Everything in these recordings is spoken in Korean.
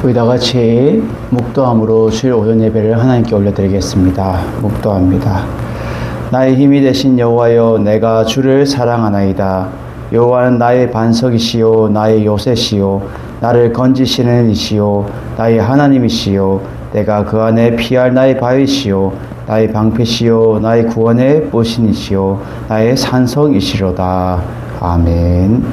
우리 다 같이 묵도함으로 주일 오전 예배를 하나님께 올려드리겠습니다. 묵도합니다. 나의 힘이 되신 여호와여, 내가 주를 사랑하나이다. 여호와는 나의 반석이시요 나의 요새시요 나를 건지시는 이시요 나의 하나님이시요 내가 그 안에 피할 나의 바위시요 나의 방패시요 나의 구원의 보신이시요 나의 산성이시로다. 아멘.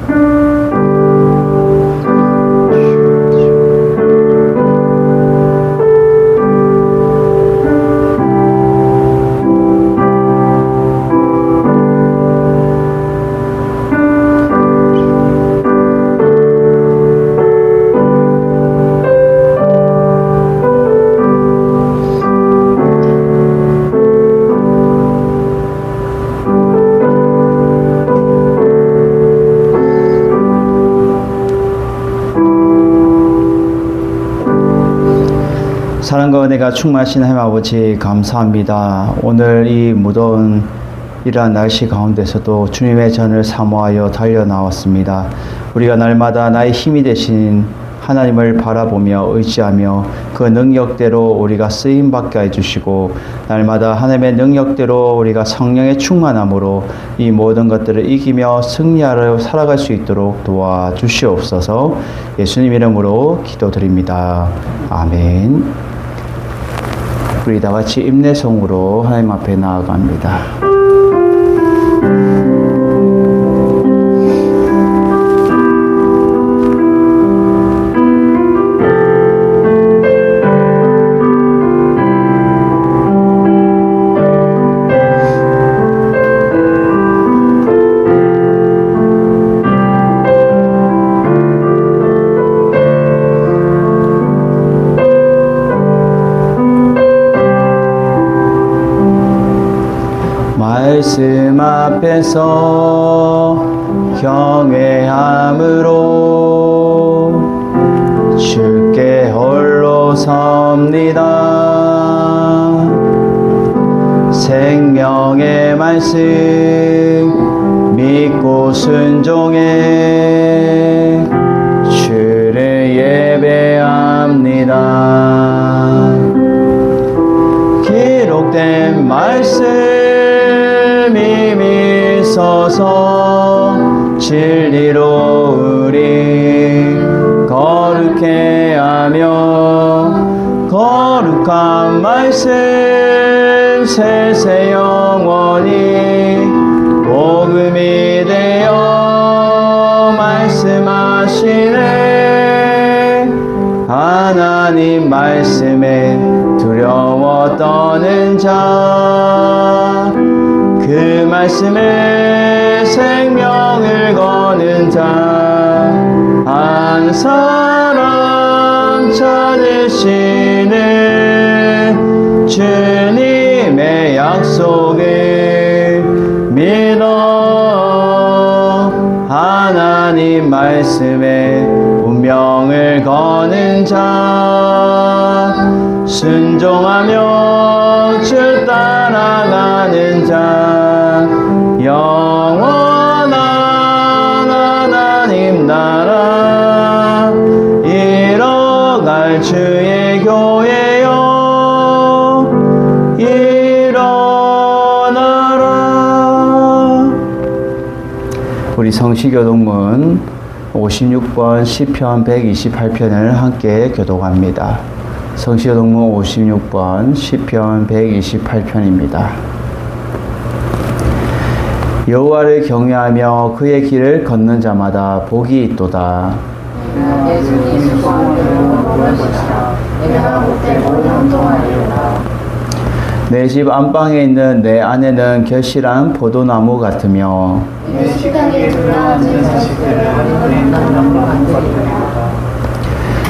사랑과 은혜가 충만하신 하나님 아버지 감사합니다. 오늘 이 무더운 이러한 날씨 가운데서도 주님의 전을 사모하여 달려나왔습니다. 우리가 날마다 나의 힘이 되신 하나님을 바라보며 의지하며 그 능력대로 우리가 쓰임받게 해주시고 날마다 하나님의 능력대로 우리가 성령의 충만함으로 이 모든 것들을 이기며 승리하러 살아갈 수 있도록 도와주시옵소서. 예수님 이름으로 기도드립니다. 아멘. 우리 다 같이 임내성으로 하나님 앞에 나아갑니다. 말씀 앞에서 경외함으로 주께 홀로 섭니다. 생명의 말씀 믿고 순종해 주를 예배합니다. 기록된 말씀 이미 서서 진리로 우리 거룩해 하며 거룩한 말씀 세세 영원히 복음이 되어 말씀하시네. 하나님 말씀에 두려워 떠는 자 그 말씀에 생명을 거는 자 한 사람 찾으시는 주님의 약속을 믿어 하나님 말씀에 운명을 거는 자 순종하며 주 따라가는 자 영원한 하나님 나라 이뤄갈 주의 교회여 일어나라. 우리 성시교독문 56번 시편 128편을 함께 교독합니다. 성시교독문 56번 시편 128편입니다. 여호와를 경외하며 그의 길을 걷는 자마다 복이 있도다. 내 집 안방에 있는 내 아내는 결실한 포도나무 같으며 내 식탁에 둘러앉은 자식들을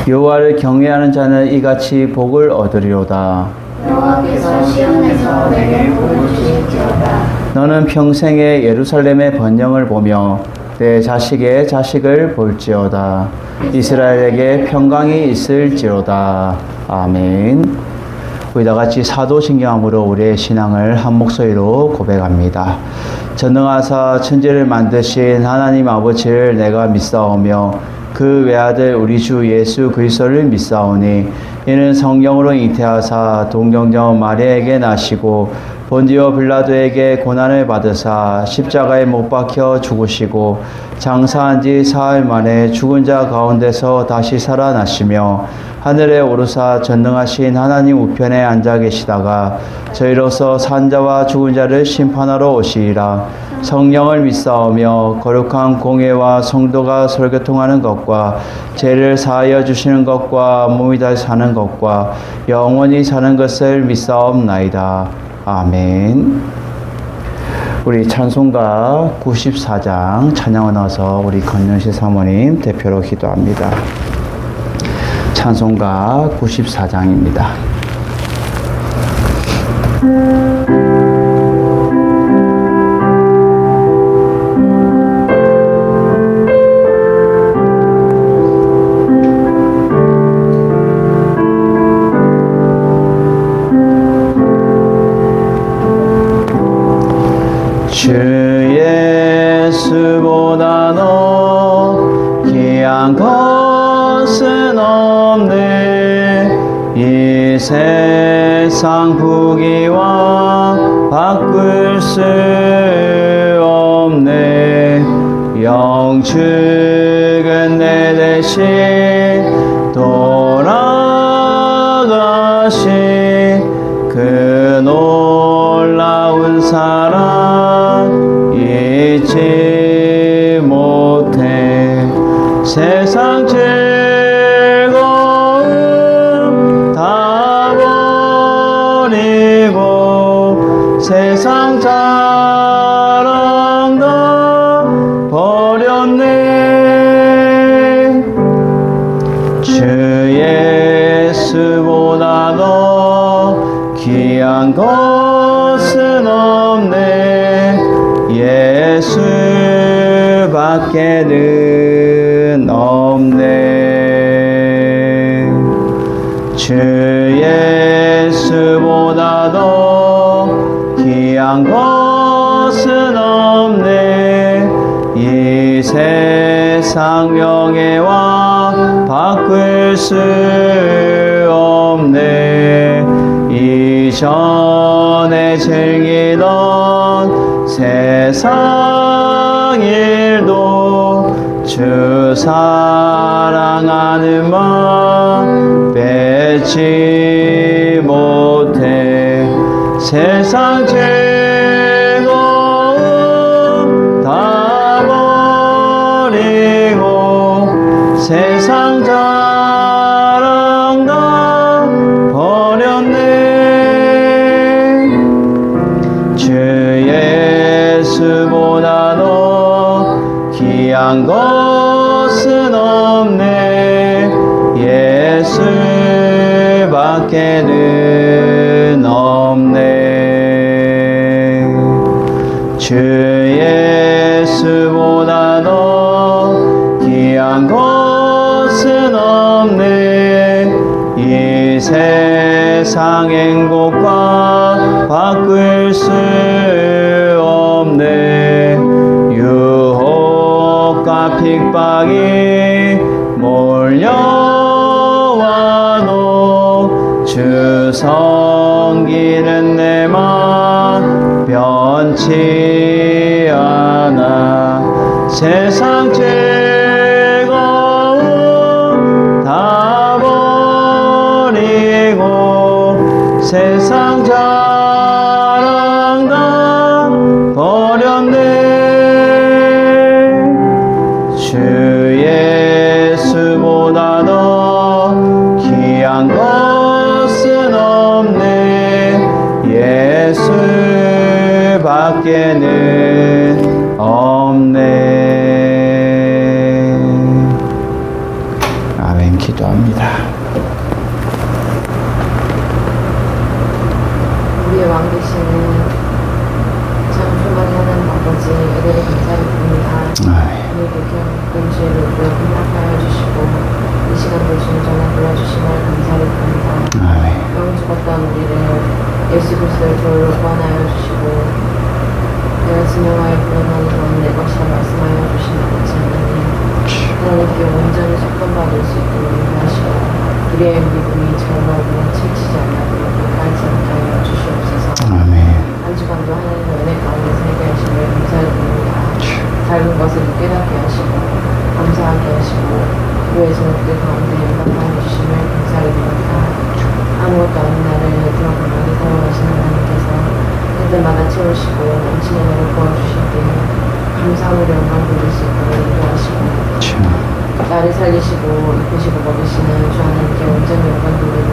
여호와를 경외하는 자는 이같이 복을 얻으리로다. 여호와께서 시온에서 내게 복을 주실지어다. 너는 평생에 예루살렘의 번영을 보며 내 자식의 자식을 볼지어다. 이스라엘에게 평강이 있을지어다. 아멘. 우리 다 같이 사도신경함으로 우리의 신앙을 한 목소리로 고백합니다. 전능하사 천지를 만드신 하나님 아버지를 내가 믿사오며 그 외아들 우리 주 예수 그리스도를 믿사오니 이는 성령으로 잉태하사 동정녀 마리아에게 나시고 본디오 빌라도에게 고난을 받으사 십자가에 못 박혀 죽으시고 장사한 지 사흘 만에 죽은 자 가운데서 다시 살아나시며 하늘에 오르사 전능하신 하나님 우편에 앉아 계시다가 저희로서 산자와 죽은 자를 심판하러 오시리라. 성령을 믿사오며 거룩한 공회와 성도가 설교통하는 것과 죄를 사하여 주시는 것과 몸이 다시 사는 것과 영원히 사는 것을 믿사옵나이다. 아멘. 우리 찬송가 94장 찬양을 넣어서 우리 권영실 사모님 대표로 기도합니다. 찬송가 94장입니다. 주 예수보다 너 귀한 것은 없네. 이 세상 부귀와 바꿀 수 없네. 영축은 내 대신 돌아가신 그 놀라운 사랑 잊지 못해. 세상 즐거움 다 버리고 세상 자랑 다 버렸네. 주 예수보다 더 귀한 것은 없네. 예수밖에는 없네. 주 예수보다 더 귀한 것은 없네. 이 세상 명예와 바꿀 수 없네. 이전에 즐기던 세상 일도 주 사랑하는 마음 뺏지 못해. 세상 즐거움 다 버리고 세상 자랑 다 버렸네. 주 예수보다 더 귀한 것은 없네. 예수밖에는 없네. 주 예수보다 더 귀한 것은 없네. 이 세상 행복과 바꿀 수 없네. 유혹과 핍박이 몰려와도 주 섬기는 내 맘 변치 않아. 세상 즐거움 다 버리고 세상 자랑 다 버렸네. 주 예수보다 더 귀한 것은 없네. 예수밖에는 없네. 아멘. 기도합니다. 우리의 왕 되시는 장수만 하는 아버지 은혜를 감사를 드립니다. 오늘 금주의 로드 허락하여 주시고 이 시간도 주님전에 불러주심을 감사를 드립니다. 영원 죽었던 우리를 예수 그리스도의 돌로 구원하여 주시고 내가 진영하여 불어나는 것은 내 것이라 말씀하여 주신 아버지 하나님, 하나님께 온전히 속건받을 수 있도록 인도하시고 우리의 믿음이 절망으로 치치지 않고 끝까지 않게 하여 주시옵소서. 아멘. 한 주간도 하나님의 은혜 가운데 살게 하시며 감사를 드립니다. 작은 것을 깨닫게 하시고 감사하게 하시고 교회 전업들 가운데 영광을 주시며 감사를 드립니다. 아무것도 아닌 나를 드러나게 사용하시는 하나님께서 그때마다 채우시고 넘치는 나를 부어주실 때에 감사함으로 영광 돌릴 수 있도록 인도하시고 나를 살리시고 이끄시고 먹이시는 주 하나님께 온전히 영광 돌리는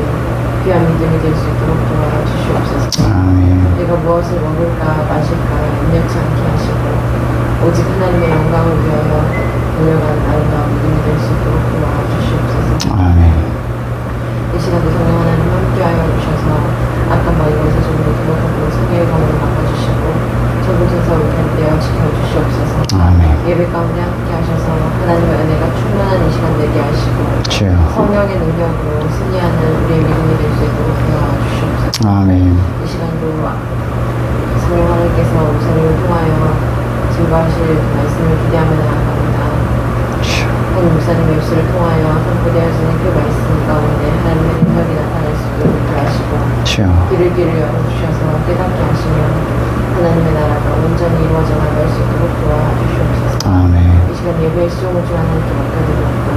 귀한 믿음이 될 수 있도록 도와주시옵소서. 아멘. 내가 무엇을 먹을까 마실까 염려치 않게 하시고 오직 하나님의 영광을 위하여 달려가는 아름다운 믿음이 될 수 있도록 도와주시옵소서. 아멘. 이 시간도 성령 하나님 함께하여 주셔서 아까 막 이것을 좀 더 기록하고 성경의 검으로 바꿔주시고 전부전사 우리한테여 지켜주시옵소서. 아멘. 예배 가운데 함께 하셔서 하나님의 은혜가 충만한 이 시간 되게 하시고 주여. 성령의 능력으로 승리하는 우리의 믿음이 될 수 있도록 도와주시옵소서. 아멘. 이 시간도 성령 하나님께서 우선을 통하여 증거하실 말씀을 기대하며 나아갑니다. 한 목사님의 입술을 통하여 선포되어지는 그 말씀 가운데 하나님의 능력이 나타날 수 있도록 하시고 주여. 길을 열어주셔서 깨닫게 하시며 하나님의 나라가 온전히 이루어져 나갈 수 있도록 도와주시옵소서. 아멘. 이 시간 예배의 수용을 주 하나님께 맡겨드렸고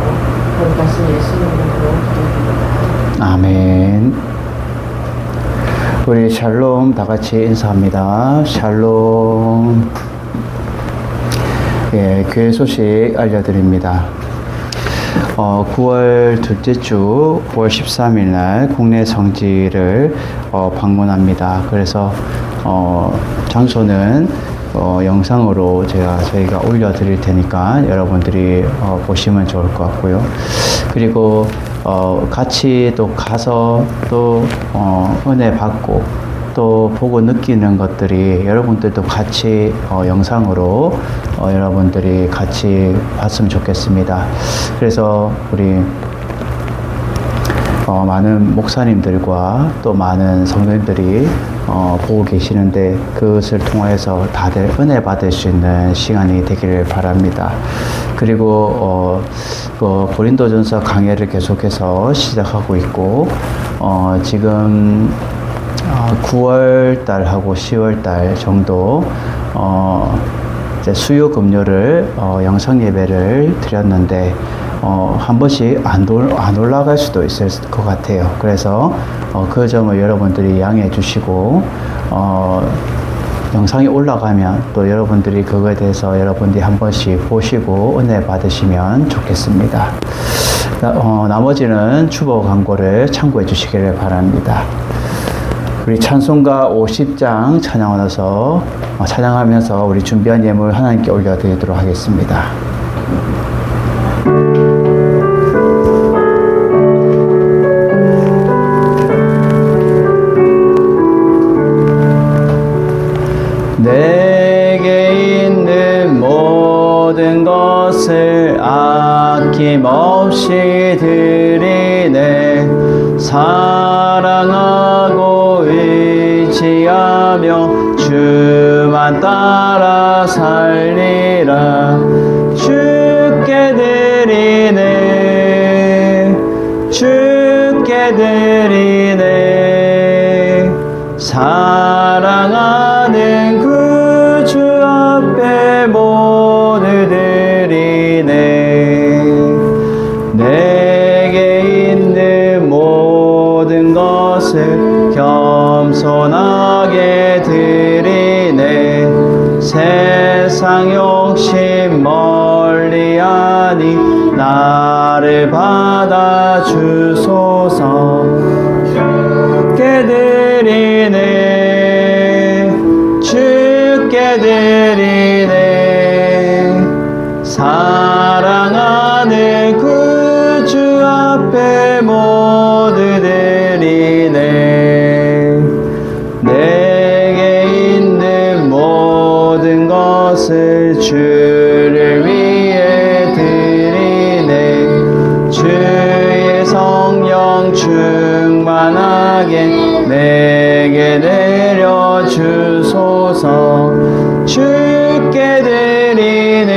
거룩하신 예수님 이름으로 기도드립니다. 아멘. 우리 샬롬 다 같이 인사합니다. 샬롬. 예, 교회 소식 알려드립니다. 9월 둘째 주 9월 13일 날 국내 성지를 방문합니다. 그래서 장소는 영상으로 저희가 올려드릴 테니까 여러분들이 보시면 좋을 것 같고요. 그리고 같이 또 가서 또 은혜 받고 또 보고 느끼는 것들이 여러분들도 같이 영상으로 여러분들이 같이 봤으면 좋겠습니다. 그래서 우리 많은 목사님들과 또 많은 성도님들이 보고 계시는데 그것을 통해서 다들 은혜 받을 수 있는 시간이 되기를 바랍니다. 그리고 고린도전서 강해를 계속해서 시작하고 있고 지금 9월 달하고 10월 달 정도 이제 수요 금요를 영상 예배를 드렸는데 한 번씩 안 올라갈 수도 있을 것 같아요. 그래서 그 점을 여러분들이 양해해 주시고 영상이 올라가면 또 여러분들이 그거에 대해서 여러분들이 한 번씩 보시고 은혜 받으시면 좋겠습니다. 나머지는 주보 광고를 참고해 주시기를 바랍니다. 우리 찬송가 50장 찬양하면서 찬양하면서 우리 준비한 예물 하나님께 올려드리도록 하겠습니다. 내게 있는 모든 것을 아낌없이 드리네. 사랑하고 의지하며 주만 따라 살리라. 주께 드리네. 주께 드리네. 사랑하는 그 주 앞에 모두 드리네. 내게 있는 모든 것을 겸손하게 드리네. 세상 욕심 멀리하니 나를 받아 주소서. 주께 드리네. 주께 드리네. 사랑하는 그 주 앞에 모두 드리네. 내게 있는 모든 것을 주를 위해 드리네. 주의 성령 충만하게 내게 내려주소서. 주께 드리네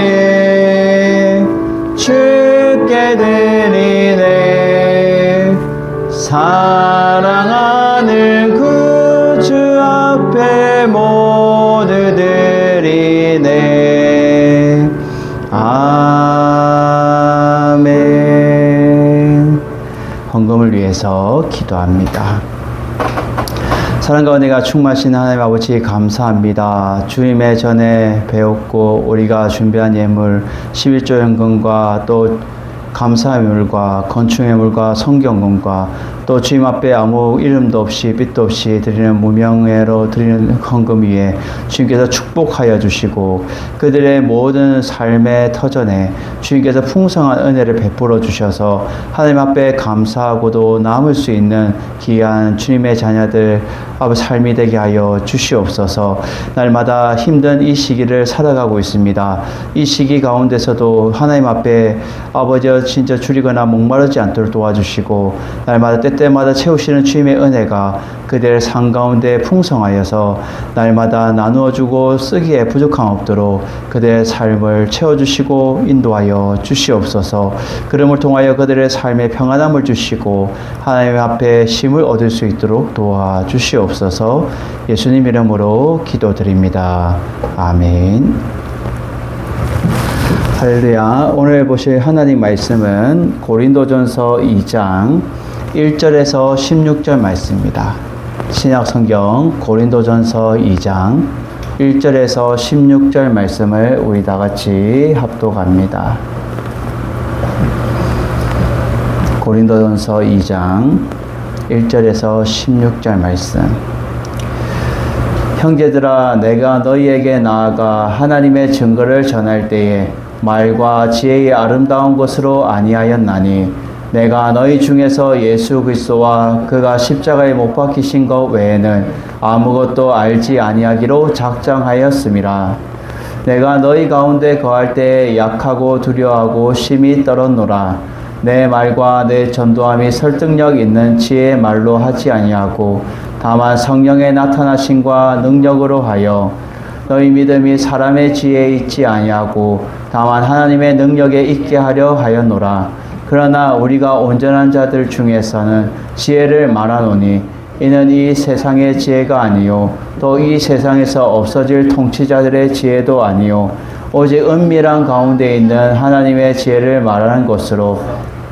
주께 드리네 사랑하는 구주 앞에 모두 드리네 아멘. 헌금을 위해서 기도합니다. 사랑과 은혜가 충만하신 하나님 아버지 감사합니다. 주님의 전에 배웠고 우리가 준비한 예물 11조 현금과 또 감사의 물과 건축의 물과 성경금과 또 주님 앞에 아무 이름도 없이 빛도 없이 드리는 무명예로 드리는 헌금 위에 주님께서 축복하여 주시고 그들의 모든 삶의 터전에 주님께서 풍성한 은혜를 베풀어 주셔서 하나님 앞에 감사하고도 남을 수 있는 귀한 주님의 자녀들 아버지 삶이 되게 하여 주시옵소서. 날마다 힘든 이 시기를 살아가고 있습니다. 이 시기 가운데서도 하나님 앞에 아버지 진짜 줄이거나 목마르지 않도록 도와주시고 날마다 때때마다 채우시는 주님의 은혜가 그들의 삶 가운데 풍성하여서 날마다 나누어주고 쓰기에 부족함 없도록 그들의 삶을 채워주시고 인도하여 주시옵소서. 그름을 통하여 그들의 삶에 평안함을 주시고 하나님 앞에 쉼을 얻을 수 있도록 도와주시옵소서. 예수님 이름으로 기도드립니다. 아멘. 할렐루야. 오늘 보실 하나님 말씀은 고린도전서 2장 1절에서 16절 말씀입니다. 신약 성경 고린도전서 2장 1절에서 16절 말씀을 우리 다 같이 합독합니다. 고린도전서 2장 1절에서 16절 말씀. 형제들아, 내가 너희에게 나아가 하나님의 증거를 전할 때에 말과 지혜의 아름다운 것으로 아니하였나니 내가 너희 중에서 예수 그리스도와 그가 십자가에 못 박히신 것 외에는 아무것도 알지 아니하기로 작정하였음이라. 내가 너희 가운데 거할 때에 약하고 두려워하고 심히 떨었노라. 내 말과 내 전도함이 설득력 있는 지혜의 말로 하지 아니하고 다만 성령의 나타나심과 능력으로 하여 너희 믿음이 사람의 지혜에 있지 아니하고 다만 하나님의 능력에 있게 하려 하였노라. 그러나 우리가 온전한 자들 중에서는 지혜를 말하노니 이는 이 세상의 지혜가 아니요 또 이 세상에서 없어질 통치자들의 지혜도 아니요 오직 은밀한 가운데 있는 하나님의 지혜를 말하는 것으로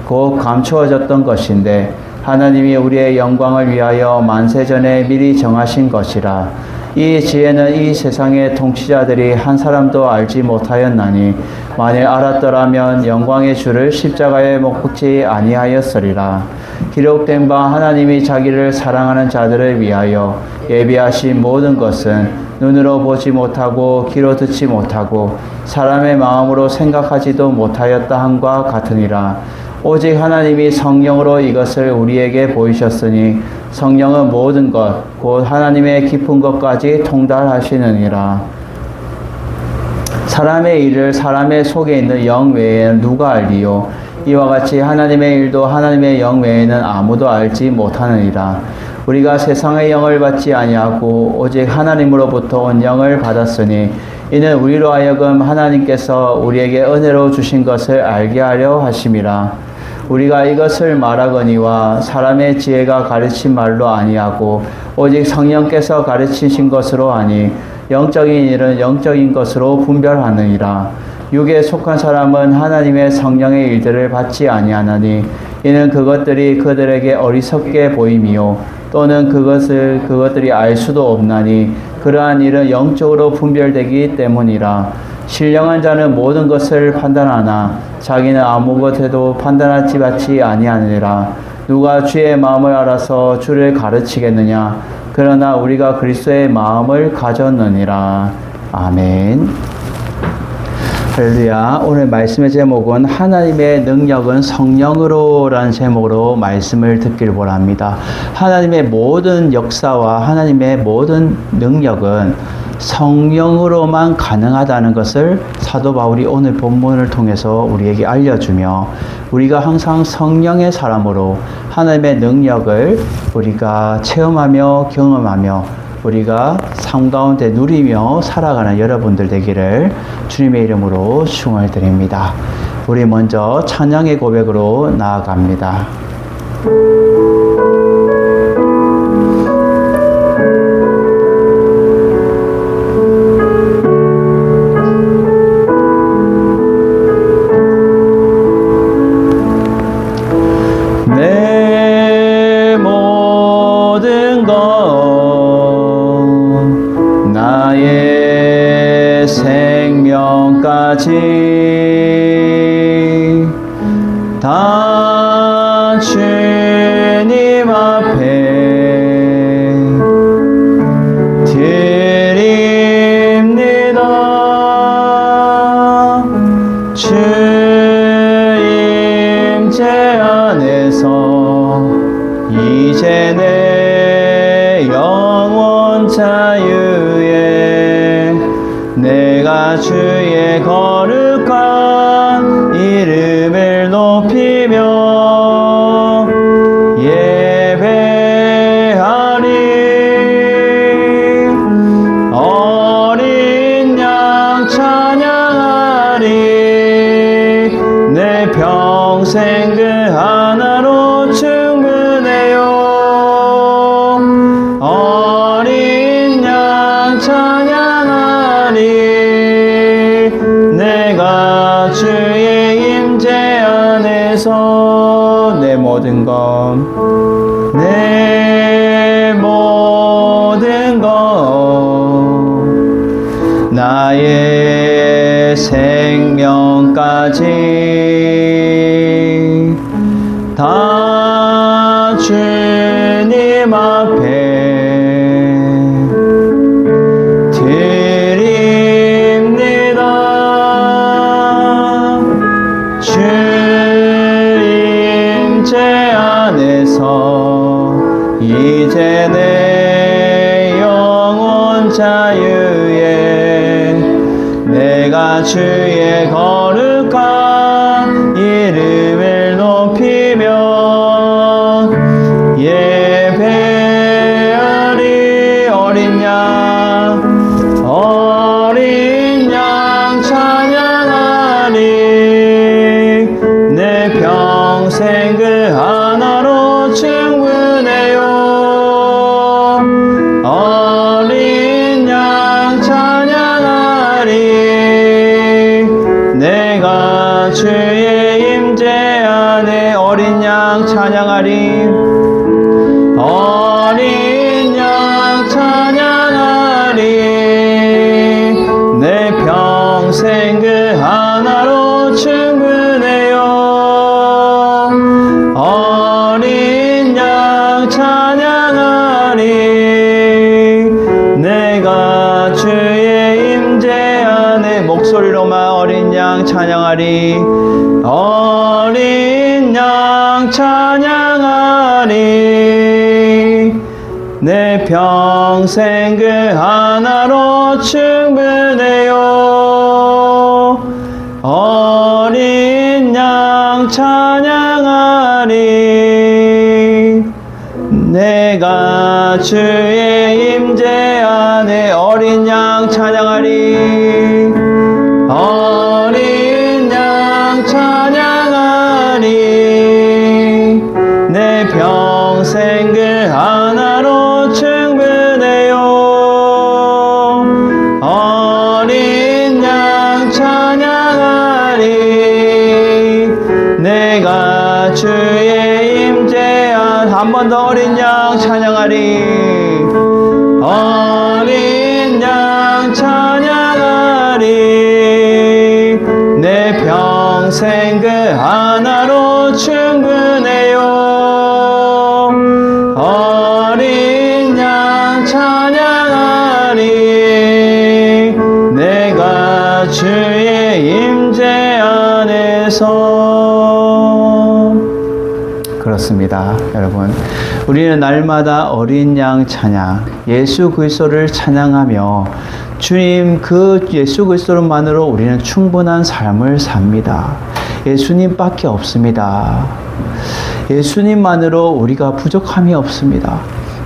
곧 감추어졌던 것인데 하나님이 우리의 영광을 위하여 만세전에 미리 정하신 것이라. 이 지혜는 이 세상의 통치자들이 한 사람도 알지 못하였나니 만일 알았더라면 영광의 주를 십자가에 못 박지 아니하였으리라. 기록된 바 하나님이 자기를 사랑하는 자들을 위하여 예비하신 모든 것은 눈으로 보지 못하고 귀로 듣지 못하고 사람의 마음으로 생각하지도 못하였다 함과 같으니라. 오직 하나님이 성령으로 이것을 우리에게 보이셨으니 성령은 모든 것 곧 하나님의 깊은 것까지 통달하시느니라. 사람의 일을 사람의 속에 있는 영 외에는 누가 알리요? 이와 같이 하나님의 일도 하나님의 영 외에는 아무도 알지 못하느니라. 우리가 세상의 영을 받지 아니하고 오직 하나님으로부터 온 영을 받았으니 이는 우리로 하여금 하나님께서 우리에게 은혜로 주신 것을 알게 하려 하심이라. 우리가 이것을 말하거니와 사람의 지혜가 가르친 말로 아니하고 오직 성령께서 가르치신 것으로 하니 영적인 일은 영적인 것으로 분별하느니라. 육에 속한 사람은 하나님의 성령의 일들을 받지 아니하나니 이는 그것들이 그들에게 어리석게 보임이요 또는 그것들이 알 수도 없나니 그러한 일은 영적으로 분별되기 때문이라. 신령한 자는 모든 것을 판단하나 자기는 아무것에도 판단하지 받지 아니하느니라. 누가 주의 마음을 알아서 주를 가르치겠느냐? 그러나 우리가 그리스도의 마음을 가졌느니라. 아멘. 할렐루야. 오늘 말씀의 제목은 하나님의 능력은 성령으로라는 제목으로 말씀을 듣기를 원합니다. 하나님의 모든 역사와 하나님의 모든 능력은 성령으로만 가능하다는 것을 사도 바울이 오늘 본문을 통해서 우리에게 알려주며 우리가 항상 성령의 사람으로 하나님의 능력을 우리가 체험하며 경험하며 우리가 삶 가운데 누리며 살아가는 여러분들 되기를 주님의 이름으로 축원을 드립니다. 우리 먼저 찬양의 고백으로 나아갑니다. 내 모든 것 나의 생명까지 다 주님 앞에 드립니다. 주 임재 안에서 이제 내 영원 자유에 내가 주의 거룩한 이름을 높이며 예배하리. 어린 양 찬양하리. 내 평생 그 하나로 충분해요. 어린 양 찬양하리. 내가 주의 임재 안에서 내 모든 것 내 모든 것 나의 생명까지 다 주님 앞에 드립니다. 주 임재 안에서 이제 내 영원 자유에 내가 주의 거룩한 이름을 높이며 예배하리. 어린 양 찬양하리. 내 평생 그 하나로 충분해요. 어린 양 찬양하리. 내가 주의 임재 안에 어린 양 찬양하리. 어린 양 찬양하리. 내 평생 그 하나로 충분해요. 어린 양 찬양하리. 내가 주의 임재 안에 목소리로만 어린 양 찬양하리. 어린 양 찬양하리. 내 평생 그 하나로 충분해요. 어린 양 찬양하리. 내가 주의 임재 안에 어린 양 찬양하리. 어린 양 찬양하리. 내 평생 그 하나로 충분해요. 어린 양 찬양하리. 내가 주의 임재 안 한 번 더 어린 양 찬양하리. 어린 양 찬양하리. 내 평생 그 하나로 충분해요. 어린 양 찬양하리. 내가 주의 임재 안에서. 그렇습니다, 여러분. 우리는 날마다 어린 양 찬양, 예수 그리스도를 찬양하며 주님 그 예수 그리스도만으로 우리는 충분한 삶을 삽니다. 예수님밖에 없습니다. 예수님만으로 우리가 부족함이 없습니다.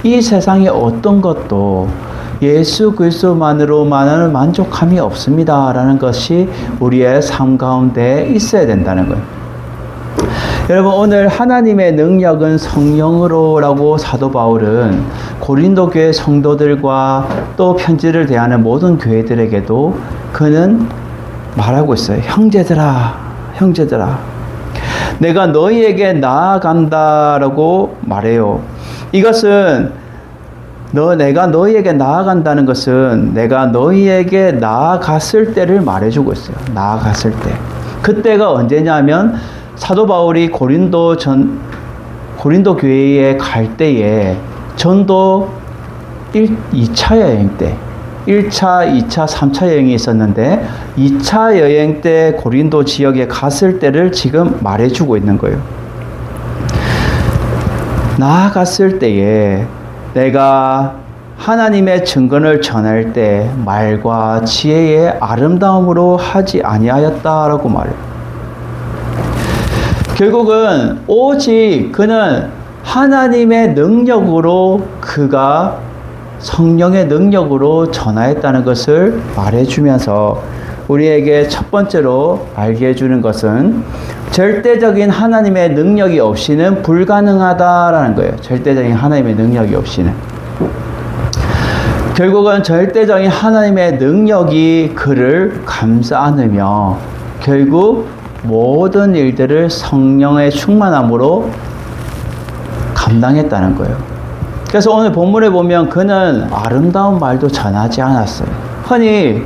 이 세상의 어떤 것도 예수 그리스도만으로만은 만족함이 없습니다라는 것이 우리의 삶 가운데 있어야 된다는 거예요. 여러분, 오늘 하나님의 능력은 성령으로라고 사도 바울은 고린도 교회 성도들과 또 편지를 대하는 모든 교회들에게도 그는 말하고 있어요. 형제들아, 형제들아, 내가 너희에게 나아간다라고 말해요. 이것은 내가 너희에게 나아간다는 것은 내가 너희에게 나아갔을 때를 말해주고 있어요. 나아갔을 때. 그때가 언제냐면 사도 바울이 고린도 교회에 갈 때에 전도 2차 여행 때 1차, 2차, 3차 여행이 있었는데 2차 여행 때 고린도 지역에 갔을 때를 지금 말해주고 있는 거예요. 나아갔을 때에 내가 하나님의 증거를 전할 때 말과 지혜의 아름다움으로 하지 아니하였다라고 말해요. 결국은 오직 그는 하나님의 능력으로 그가 성령의 능력으로 전하였다는 것을 말해주면서 우리에게 첫 번째로 알게 해주는 것은 절대적인 하나님의 능력이 없이는 불가능하다라는 거예요. 절대적인 하나님의 능력이 없이는. 결국은 절대적인 하나님의 능력이 그를 감싸 안으며 결국 모든 일들을 성령의 충만함으로 감당했다는 거예요. 그래서 오늘 본문에 보면 그는 아름다운 말도 전하지 않았어요. 흔히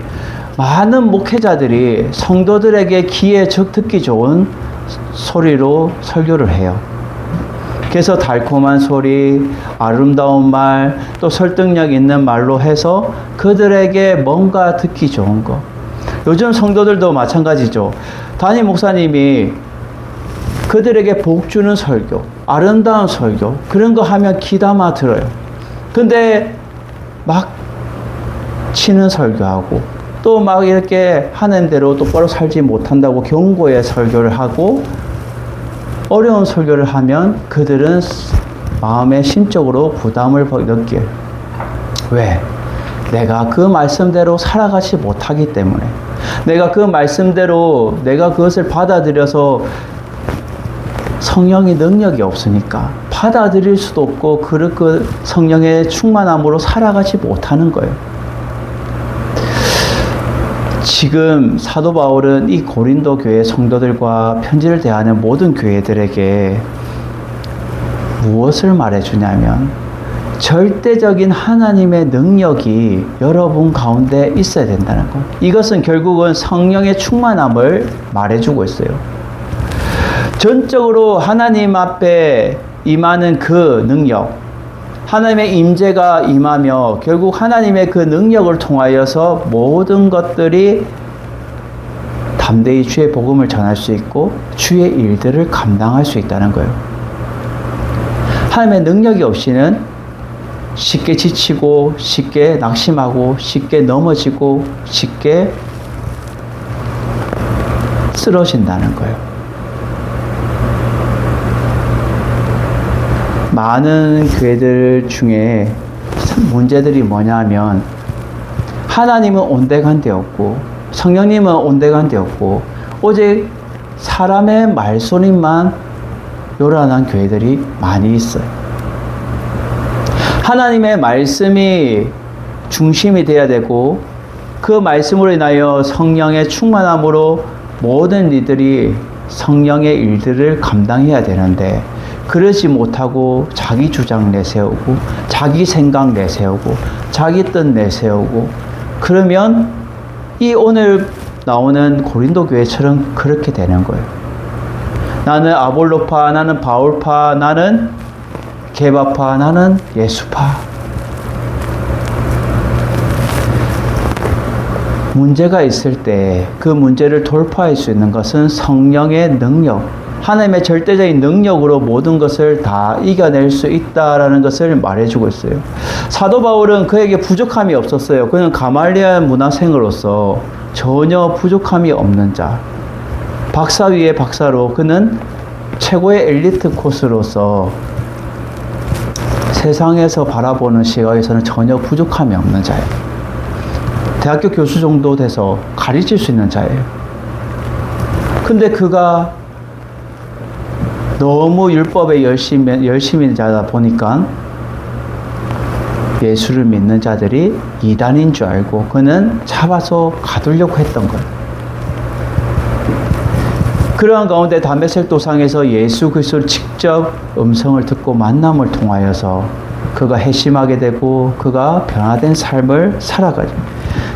많은 목회자들이 성도들에게 귀에 적 듣기 좋은 소리로 설교를 해요. 그래서 달콤한 소리, 아름다운 말, 또 설득력 있는 말로 해서 그들에게 뭔가 듣기 좋은 거. 요즘 성도들도 마찬가지죠. 담임 목사님이 그들에게 복 주는 설교, 아름다운 설교, 그런 거 하면 귀담아 들어요. 근데 막 치는 설교하고 또 막 이렇게 하는 대로 똑바로 살지 못한다고 경고의 설교를 하고 어려운 설교를 하면 그들은 마음에 심적으로 부담을 느껴요. 왜? 내가 그 말씀대로 살아가지 못하기 때문에, 내가 그 말씀대로 내가 그것을 받아들여서 성령의 능력이 없으니까 받아들일 수도 없고 그 성령의 충만함으로 살아가지 못하는 거예요. 지금 사도 바울은 이 고린도 교회 성도들과 편지를 대하는 모든 교회들에게 무엇을 말해주냐면 절대적인 하나님의 능력이 여러분 가운데 있어야 된다는 것. 이것은 결국은 성령의 충만함을 말해주고 있어요. 전적으로 하나님 앞에 임하는 그 능력, 하나님의 임재가 임하며 결국 하나님의 그 능력을 통하여서 모든 것들이 담대히 주의 복음을 전할 수 있고 주의 일들을 감당할 수 있다는 거예요. 하나님의 능력이 없이는 쉽게 지치고 쉽게 낙심하고 쉽게 넘어지고 쉽게 쓰러진다는 거예요. 많은 교회들 중에 문제들이 뭐냐면 하나님은 온데간데 없고 성령님은 온데간데 없고 오직 사람의 말소리만 요란한 교회들이 많이 있어요. 하나님의 말씀이 중심이 돼야 되고 그 말씀으로 인하여 성령의 충만함으로 모든 이들이 성령의 일들을 감당해야 되는데 그러지 못하고 자기 주장 내세우고 자기 생각 내세우고 자기 뜻 내세우고 그러면 이 오늘 나오는 고린도 교회처럼 그렇게 되는 거예요. 나는 아볼로파, 나는 바울파, 나는 게바파, 나는 예수파. 문제가 있을 때 그 문제를 돌파할 수 있는 것은 성령의 능력, 하나님의 절대적인 능력으로 모든 것을 다 이겨낼 수 있다라는 것을 말해주고 있어요. 사도 바울은 그에게 부족함이 없었어요. 그는 가말리엘 문화생으로서 전혀 부족함이 없는 자. 박사 위에 박사로 그는 최고의 엘리트 코스로서 세상에서 바라보는 시각에서는 전혀 부족함이 없는 자예요. 대학교 교수 정도 돼서 가르칠 수 있는 자예요. 근데 그가 너무 율법에 열심히 자다 보니까 예수를 믿는 자들이 이단인 줄 알고 그는 잡아서 가두려고 했던 거예요. 그러한 가운데 담메색 도상에서 예수 그리스도를 직접 음성을 듣고 만남을 통하여서 그가 회심하게 되고 그가 변화된 삶을 살아가죠.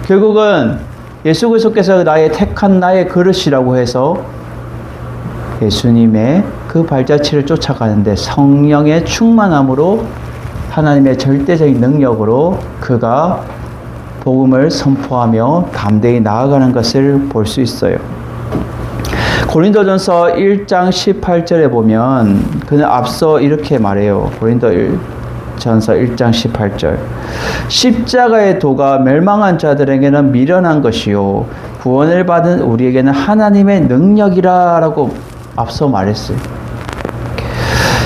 결국은 예수 그리스도께서 나의 택한 나의 그릇이라고 해서 예수님의 그 발자취를 쫓아가는데 성령의 충만함으로 하나님의 절대적인 능력으로 그가 복음을 선포하며 담대히 나아가는 것을 볼 수 있어요. 고린도전서 1장 18절에 보면 그는 앞서 이렇게 말해요. 고린도전서 1장 18절. 십자가의 도가 멸망한 자들에게는 미련한 것이요 구원을 받은 우리에게는 하나님의 능력이라 라고 앞서 말했어요.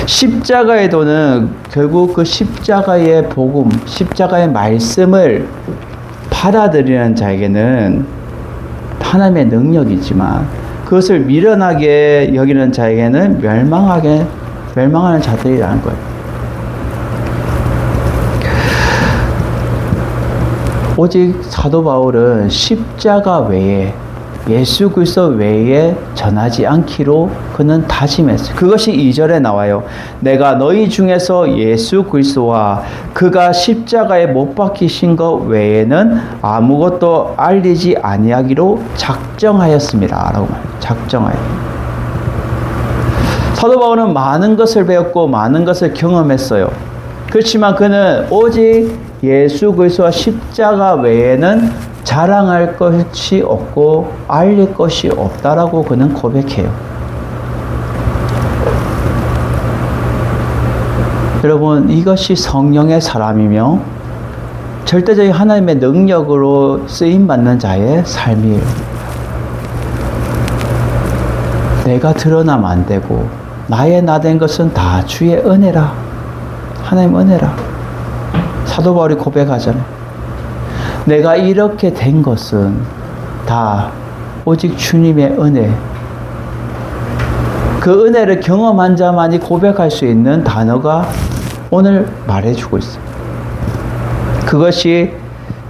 십자가의 도는 결국 그 십자가의 복음, 십자가의 말씀을 받아들이는 자에게는 하나님의 능력이지만 그것을 미련하게 여기는 자에게는 멸망하는 자들이라는 거예요. 오직 사도 바울은 십자가 외에 예수 그리스도 외에 전하지 않기로 그는 다짐했어요. 그것이 2절에 나와요. 내가 너희 중에서 예수 그리스도와 그가 십자가에 못 박히신 것 외에는 아무것도 알리지 아니하기로 작정하였습니다. 라고 말해요. 작정하여. 사도 바울은 많은 것을 배웠고 많은 것을 경험했어요. 그렇지만 그는 오직 예수 그리스도와 십자가 외에는 자랑할 것이 없고 알릴 것이 없다라고 그는 고백해요. 여러분, 이것이 성령의 사람이며 절대적인 하나님의 능력으로 쓰임받는 자의 삶이에요. 내가 드러나면 안 되고 나의 나된 것은 다 주의 은혜라. 하나님 은혜라. 사도 바울이 고백하잖아요. 내가 이렇게 된 것은 다 오직 주님의 은혜. 그 은혜를 경험한 자만이 고백할 수 있는 단어가 오늘 말해주고 있어요. 그것이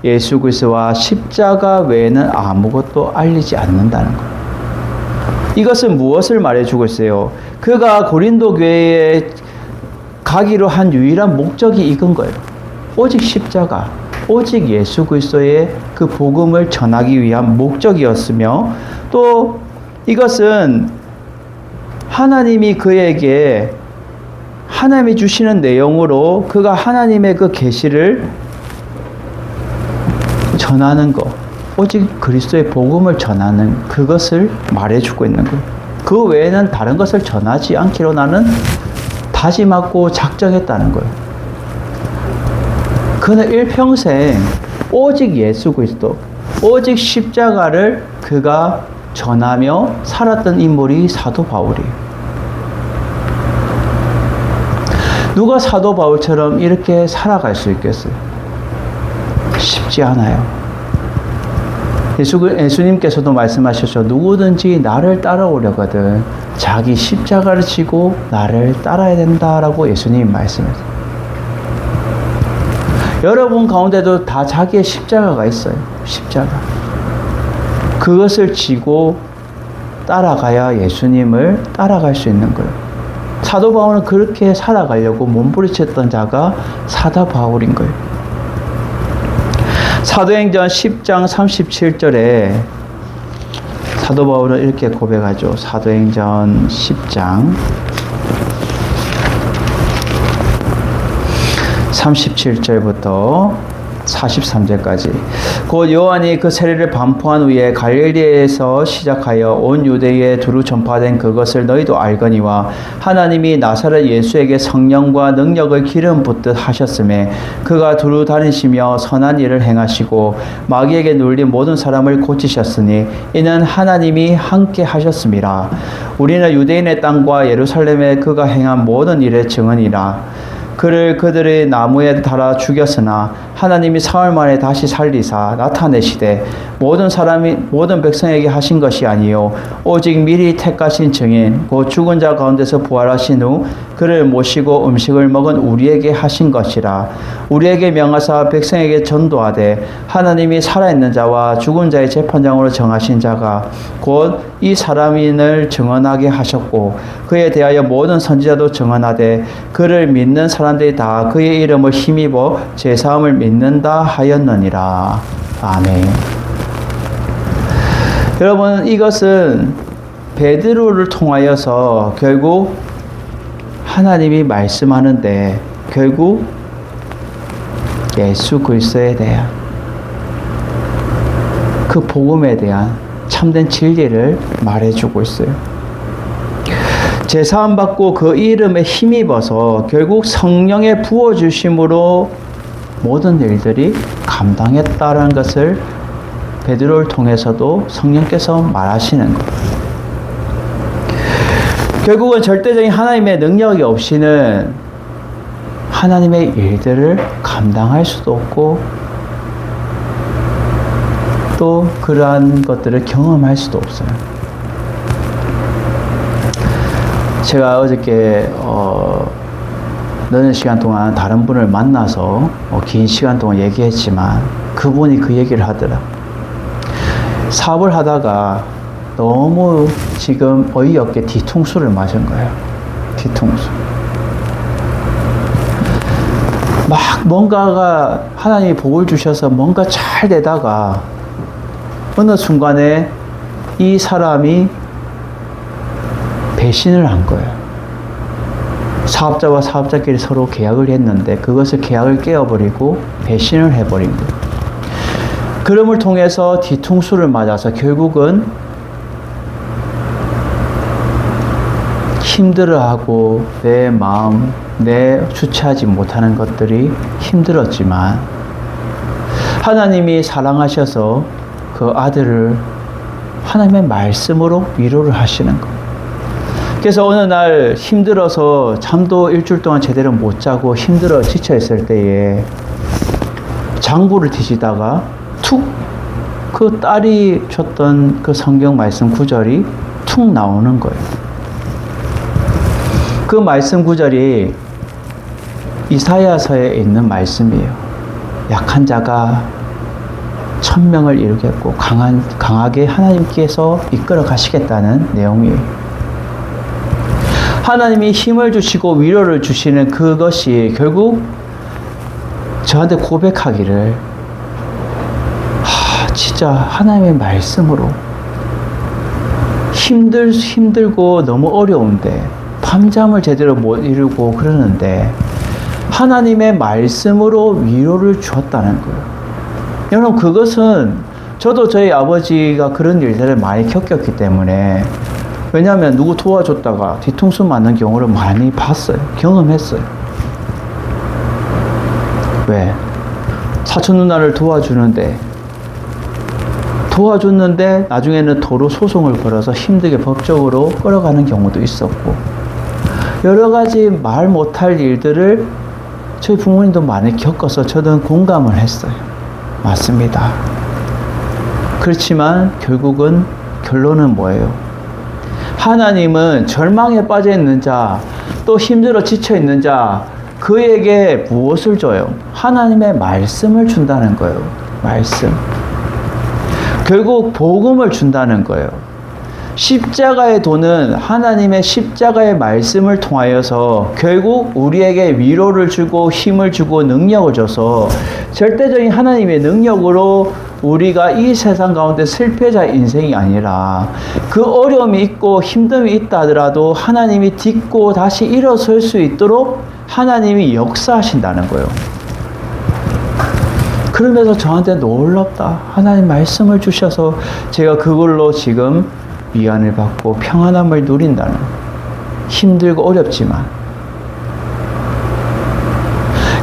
예수 그리스도와 십자가 외에는 아무것도 알리지 않는다는 거예요. 이것은 무엇을 말해주고 있어요? 그가 고린도 교회에 가기로 한 유일한 목적이 이건 거예요. 오직 십자가. 오직 예수 그리스도의 그 복음을 전하기 위한 목적이었으며 또 이것은 하나님이 그에게 하나님이 주시는 내용으로 그가 하나님의 그 계시를 전하는 것, 오직 그리스도의 복음을 전하는 그것을 말해주고 있는 거예요. 그 외에는 다른 것을 전하지 않기로 나는 다짐하고 작정했다는 거예요. 그는 일평생 오직 예수 그리스도, 오직 십자가를 그가 전하며 살았던 인물이 사도 바울이에요. 누가 사도 바울처럼 이렇게 살아갈 수 있겠어요? 쉽지 않아요. 예수님께서도 말씀하셨죠. 누구든지 나를 따라오려거든 자기 십자가를 지고 나를 따라야 된다라고 예수님이 말씀하셨어요. 여러분 가운데도 다 자기의 십자가가 있어요. 십자가. 그것을 지고 따라가야 예수님을 따라갈 수 있는 거예요. 사도 바울은 그렇게 살아가려고 몸부림쳤던 자가 사도 바울인 거예요. 사도행전 10장 37절에 사도 바울은 이렇게 고백하죠. 사도행전 10장 37절부터 43절까지. 곧 요한이 그 세례를 반포한 후에 갈릴리에서 시작하여 온 유대에 두루 전파된 그것을 너희도 알거니와 하나님이 나사렛 예수에게 성령과 능력을 기름 붓듯 하셨음에 그가 두루 다니시며 선한 일을 행하시고 마귀에게 눌린 모든 사람을 고치셨으니 이는 하나님이 함께 하셨음이라. 우리는 유대인의 땅과 예루살렘에 그가 행한 모든 일의 증언이라. 그를 그들의 나무에 달아 죽였으나 하나님이 사흘 만에 다시 살리사 나타내시되 모든 백성에게 하신 것이 아니요 오직 미리 택하신 증인 곧 죽은 자 가운데서 부활하신 후 그를 모시고 음식을 먹은 우리에게 하신 것이라. 우리에게 명하사 백성에게 전도하되 하나님이 살아있는 자와 죽은 자의 재판장으로 정하신 자가 곧 이 사람인을 증언하게 하셨고 그에 대하여 모든 선지자도 증언하되 그를 믿는 사람들이 다 그의 이름을 힘입어 제사함을 믿는다 하였느니라. 아멘. 여러분, 이것은 베드로를 통하여서 결국 하나님이 말씀하는데 결국 예수 그리스도에 대한 그 복음에 대한 참된 진리를 말해주고 있어요. 제사함 받고 그 이름에 힘입어서 결국 성령의 부어주심으로 모든 일들이 감당했다라는 것을 베드로를 통해서도 성령께서 말하시는 거예요. 결국은 절대적인 하나님의 능력이 없이는 하나님의 일들을 감당할 수도 없고 또 그러한 것들을 경험할 수도 없어요. 제가 어저께 늦은 시간 동안 다른 분을 만나서 긴 시간 동안 얘기했지만 그분이 그 얘기를 하더라. 사업을 하다가 너무 지금 어이없게 뒤통수를 맞은 거예요. 뒤통수. 막 뭔가가 하나님이 복을 주셔서 뭔가 잘 되다가 어느 순간에 이 사람이 배신을 한 거예요. 사업자와 사업자끼리 서로 계약을 했는데 그것을 계약을 깨어버리고 배신을 해버린 거예요. 그럼을 통해서 뒤통수를 맞아서 결국은 힘들어하고 내 마음, 내 주체하지 못하는 것들이 힘들었지만 하나님이 사랑하셔서 그 아들을 하나님의 말씀으로 위로를 하시는 거예요. 그래서 어느 날 힘들어서 잠도 일주일 동안 제대로 못 자고 힘들어 지쳐 있을 때에 장구를 뒤지다가 툭 그 딸이 줬던 그 성경 말씀 구절이 툭 나오는 거예요. 그 말씀 구절이 이사야서에 있는 말씀이에요. 약한 자가 천명을 이루겠고 강하게 하나님께서 이끌어 가시겠다는 내용이에요. 하나님이 힘을 주시고 위로를 주시는 그것이 결국 저한테 고백하기를 진짜 하나님의 말씀으로 힘들고 너무 어려운데 밤잠을 제대로 못 이루고 그러는데 하나님의 말씀으로 위로를 주었다는 거예요. 여러분, 그것은 저도 저희 아버지가 그런 일들을 많이 겪었기 때문에, 왜냐하면 누구 도와줬다가 뒤통수 맞는 경우를 많이 봤어요. 경험했어요. 왜? 사촌 누나를 도와줬는데 나중에는 도로 소송을 걸어서 힘들게 법적으로 끌어가는 경우도 있었고, 여러 가지 말 못할 일들을 저희 부모님도 많이 겪어서 저는 공감을 했어요. 맞습니다. 그렇지만 결국은 결론은 뭐예요? 하나님은 절망에 빠져 있는 자, 또 힘들어 지쳐 있는 자, 그에게 무엇을 줘요? 하나님의 말씀을 준다는 거예요. 말씀. 결국 복음을 준다는 거예요. 십자가의 도는 하나님의 십자가의 말씀을 통하여서 결국 우리에게 위로를 주고 힘을 주고 능력을 줘서 절대적인 하나님의 능력으로 우리가 이 세상 가운데 실패자의 인생이 아니라 그 어려움이 있고 힘듦이 있다 하더라도 하나님이 딛고 다시 일어설 수 있도록 하나님이 역사하신다는 거예요. 그러면서 저한테 놀랍다. 하나님 말씀을 주셔서 제가 그걸로 지금 위안을 받고 평안함을 누린다는 거예요. 힘들고 어렵지만.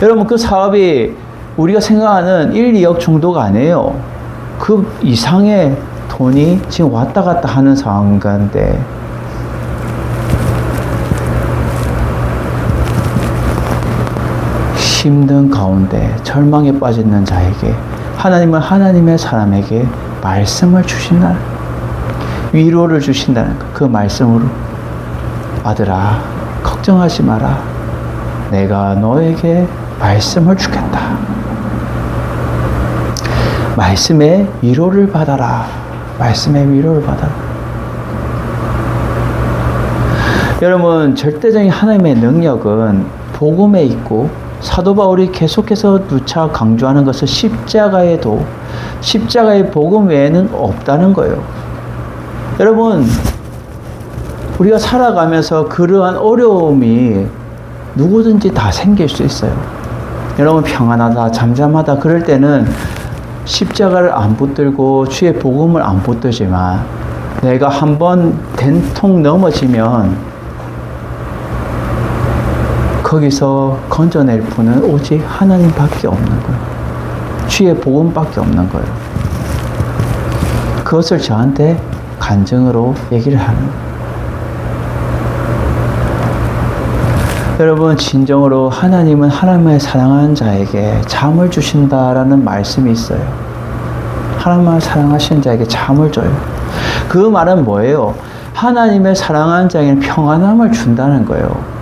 여러분, 그 사업이 우리가 생각하는 1, 2억 정도가 아니에요. 그 이상의 돈이 지금 왔다 갔다 하는 상황인데, 힘든 가운데 절망에 빠지는 자에게 하나님은 하나님의 사람에게 말씀을 주신다는, 위로를 주신다는 그 말씀으로, 아들아 걱정하지 마라, 내가 너에게 말씀을 주겠다. 말씀의 위로를 받아라. 말씀의 위로를 받아라. 여러분, 절대적인 하나님의 능력은 복음에 있고, 사도 바울이 계속해서 누차 강조하는 것은 십자가의 복음 외에는 없다는 거예요. 여러분, 우리가 살아가면서 그러한 어려움이 누구든지 다 생길 수 있어요. 여러분, 평안하다, 잠잠하다 그럴 때는 십자가를 안 붙들고 주의 복음을 안 붙들지만, 내가 한번 된통 넘어지면 거기서 건져낼 분은 오직 하나님밖에 없는 거예요. 주의 복음밖에 없는 거예요. 그것을 저한테 간증으로 얘기를 하는 거예요. 여러분, 진정으로 하나님은 하나님의 사랑하는 자에게 잠을 주신다라는 말씀이 있어요. 하나님을 사랑하시는 자에게 잠을 줘요. 그 말은 뭐예요? 하나님의 사랑하는 자에게는 평안함을 준다는 거예요.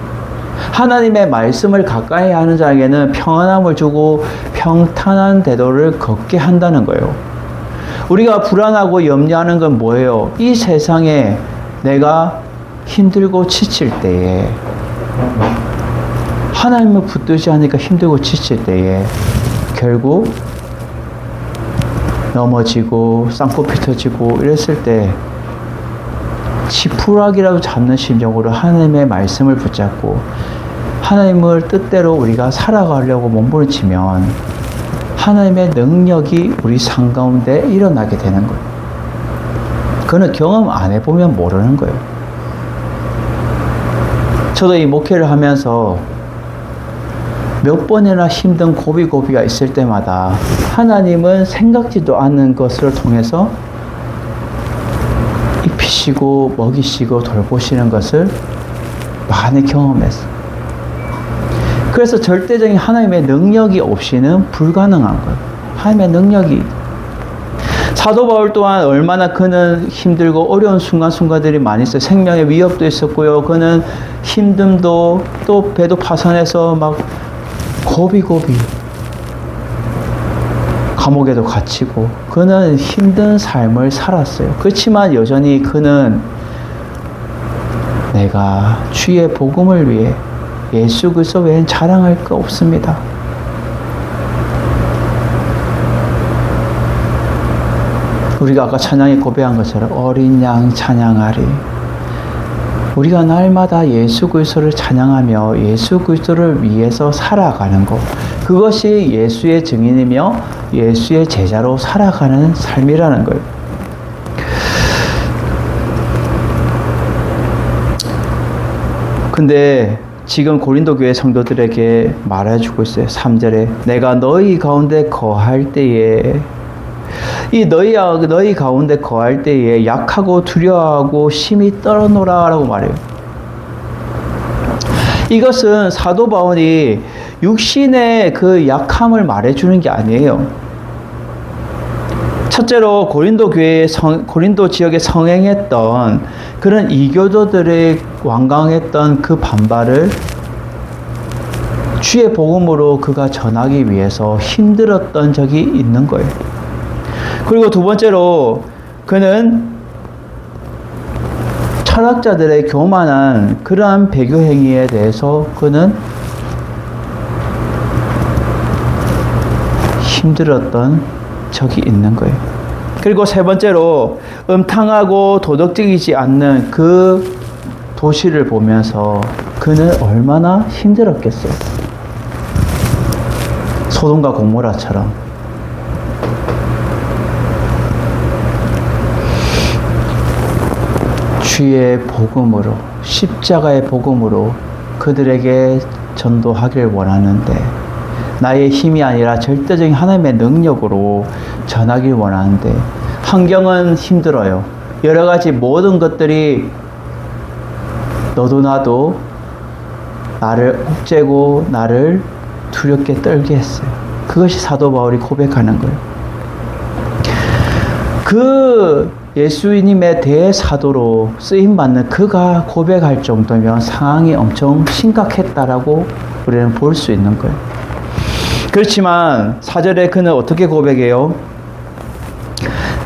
하나님의 말씀을 가까이 하는 자에게는 평안함을 주고 평탄한 대도를 걷게 한다는 거예요. 우리가 불안하고 염려하는 건 뭐예요? 이 세상에 내가 힘들고 지칠 때에, 하나님을 붙들지 않으니까 힘들고 지칠 때에 결국 넘어지고 쌍코피 터지고 이랬을 때 지푸라기라도 잡는 심정으로 하나님의 말씀을 붙잡고 하나님을 뜻대로 우리가 살아가려고 몸부림치면 하나님의 능력이 우리 삶 가운데 일어나게 되는 거예요. 그거는 경험 안 해보면 모르는 거예요. 저도 이 목회를 하면서 몇 번이나 힘든 고비가 있을 때마다 하나님은 생각지도 않는 것을 통해서 입히시고 먹이시고 돌보시는 것을 많이 경험했어요. 그래서 절대적인 하나님의 능력이 없이는 불가능한 거예요. 하나님의 능력이. 사도 바울 또한 얼마나 그는 힘들고 어려운 순간들이 많이 있어요. 생명의 위협도 있었고요. 그는 힘듦도, 또 배도 파손해서 막 고비 감옥에도 갇히고, 그는 힘든 삶을 살았어요. 그렇지만 여전히 그는 내가 주의 복음을 위해 예수 그리스도 외엔 자랑할 거 없습니다. 우리가 아까 찬양에 고백한 것처럼 어린 양 찬양하리. 우리가 날마다 예수 그리스도를 찬양하며 예수 그리스도를 위해서 살아가는 것, 그것이 예수의 증인이며 예수의 제자로 살아가는 삶이라는 거예요. 근데 지금 고린도 교회 성도들에게 말해주고 있어요. 3절에 내가 너희 가운데 거할 때에, 이 너희 가운데 거할 때에 약하고 두려워하고 심히 떨어노라 라고 말해요. 이것은 사도 바울이 육신의 그 약함을 말해주는 게 아니에요. 첫째로 고린도 지역에 성행했던 그런 이교도들의 완강했던 그 반발을 주의 복음으로 그가 전하기 위해서 힘들었던 적이 있는 거예요. 그리고 두 번째로 그는 철학자들의 교만한 그러한 배교 행위에 대해서 그는 힘들었던 적이 있는 거예요. 그리고 세 번째로 음탕하고 도덕적이지 않는 그 도시를 보면서 그는 얼마나 힘들었겠어요. 소돔과 고모라처럼. 주의 복음으로, 십자가의 복음으로 그들에게 전도하길 원하는데, 나의 힘이 아니라 절대적인 하나님의 능력으로 전하길 원하는데, 환경은 힘들어요. 여러 가지 모든 것들이 너도 나도 나를 옥죄고 나를 두렵게 떨게 했어요. 그것이 사도 바울이 고백하는 거예요. 그 예수님의 대사도로 쓰임받는 그가 고백할 정도면 상황이 엄청 심각했다라고 우리는 볼 수 있는 거예요. 그렇지만 4절에 그는 어떻게 고백해요?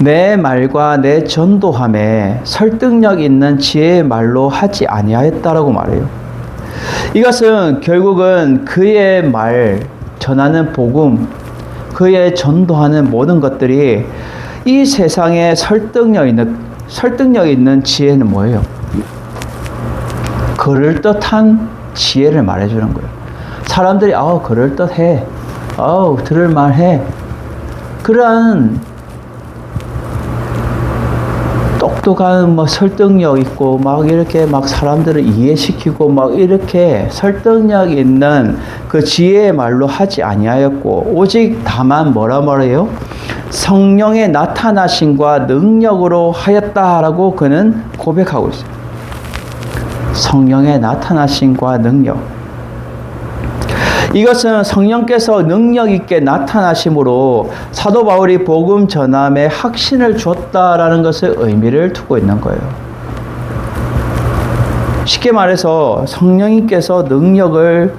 내 말과 내 전도함에 설득력 있는 지혜의 말로 하지 아니하였다라고 말해요. 이것은 결국은 그의 말, 전하는 복음, 그의 전도하는 모든 것들이 이 세상에 설득력 있는 지혜는 뭐예요? 그럴듯한 지혜를 말해주는 거예요. 사람들이 그럴듯해, 들을 만해, 그러한 똑똑한 설득력 있고 이렇게 사람들을 이해시키고 이렇게 설득력 있는 그 지혜의 말로 하지 아니하였고 오직 다만 뭐라 말해요? 성령의 나타나심과 능력으로 하였다라고 그는 고백하고 있어요. 성령의 나타나심과 능력. 이것은 성령께서 능력 있게 나타나심으로 사도 바울이 복음 전함에 확신을 줬다라는 것을 의미를 두고 있는 거예요. 쉽게 말해서 성령님께서 능력을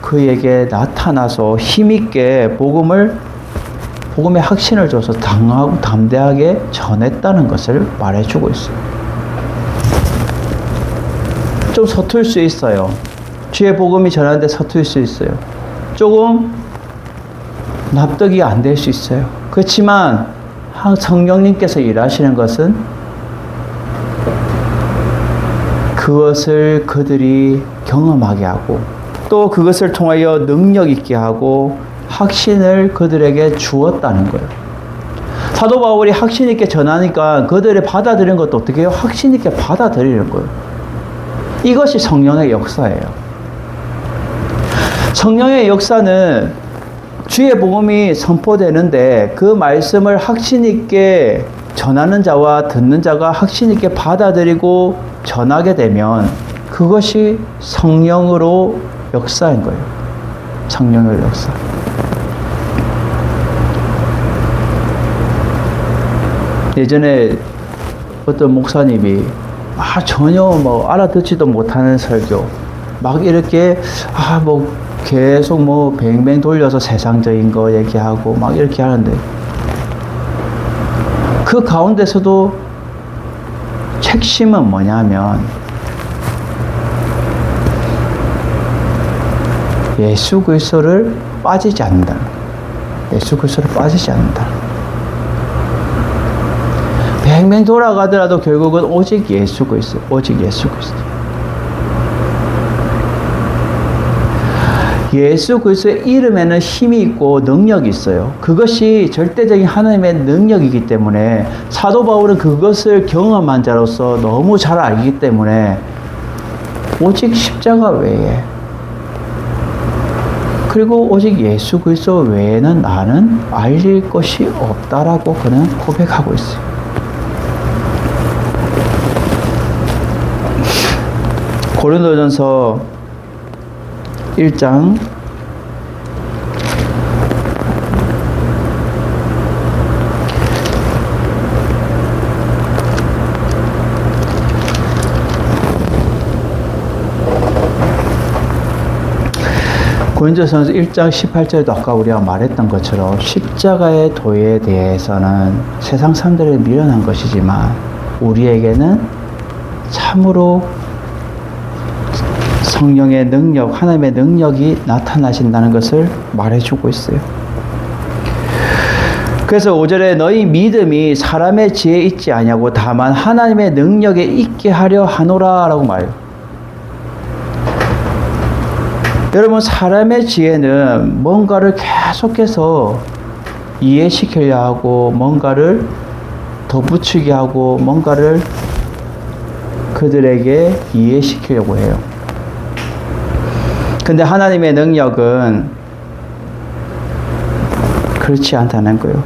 그에게 나타나서 힘있게 복음의 확신을 줘서 당하고 담대하게 전했다는 것을 말해주고 있어요. 좀 서툴 수 있어요. 주의 복음이 전하는데 서툴 수 있어요. 조금 납득이 안 될 수 있어요. 그렇지만 성령님께서 일하시는 것은 그것을 그들이 경험하게 하고 또 그것을 통하여 능력 있게 하고 확신을 그들에게 주었다는 거예요. 사도 바울이 확신 있게 전하니까 그들이 받아들이는 것도 어떻게 해요? 확신 있게 받아들이는 거예요. 이것이 성령의 역사예요. 성령의 역사는 주의 복음이 선포되는데 그 말씀을 확신 있게 전하는 자와 듣는 자가 확신 있게 받아들이고 전하게 되면 그것이 성령으로 역사인 거예요. 성령의 역사. 예전에 어떤 목사님이 전혀 알아듣지도 못하는 설교 이렇게 계속 뱅뱅 돌려서 세상적인 거 얘기하고 이렇게 하는데 그 가운데서도 핵심은 뭐냐면 예수 그리스도를 빠지지 않는다. 예수 그리스도를 빠지지 않는다. 뱅뱅 돌아가더라도 결국은 오직 예수 그리스도, 오직 예수 그리스도. 예수 그리스도의 이름에는 힘이 있고 능력이 있어요. 그것이 절대적인 하나님의 능력이기 때문에 사도 바울은 그것을 경험한 자로서 너무 잘 알기 때문에 오직 십자가 외에 그리고 오직 예수 그리스도 외에는 나는 알릴 것이 없다라고 그는 고백하고 있어요. 고린도전서 1장 18절에도 아까 우리가 말했던 것처럼 십자가의 도에 대해서는 세상 사람들에 미련한 것이지만 우리에게는 참으로 성령의 능력, 하나님의 능력이 나타나신다는 것을 말해주고 있어요. 그래서 5절에 너희 믿음이 사람의 지혜에 있지 아니하고 다만 하나님의 능력에 있게 하려 하노라 라고 말해요. 여러분, 사람의 지혜는 뭔가를 계속해서 이해시키려 하고 뭔가를 덧붙이게 하고 뭔가를 그들에게 이해시키려고 해요. 근데 하나님의 능력은 그렇지 않다는 거예요.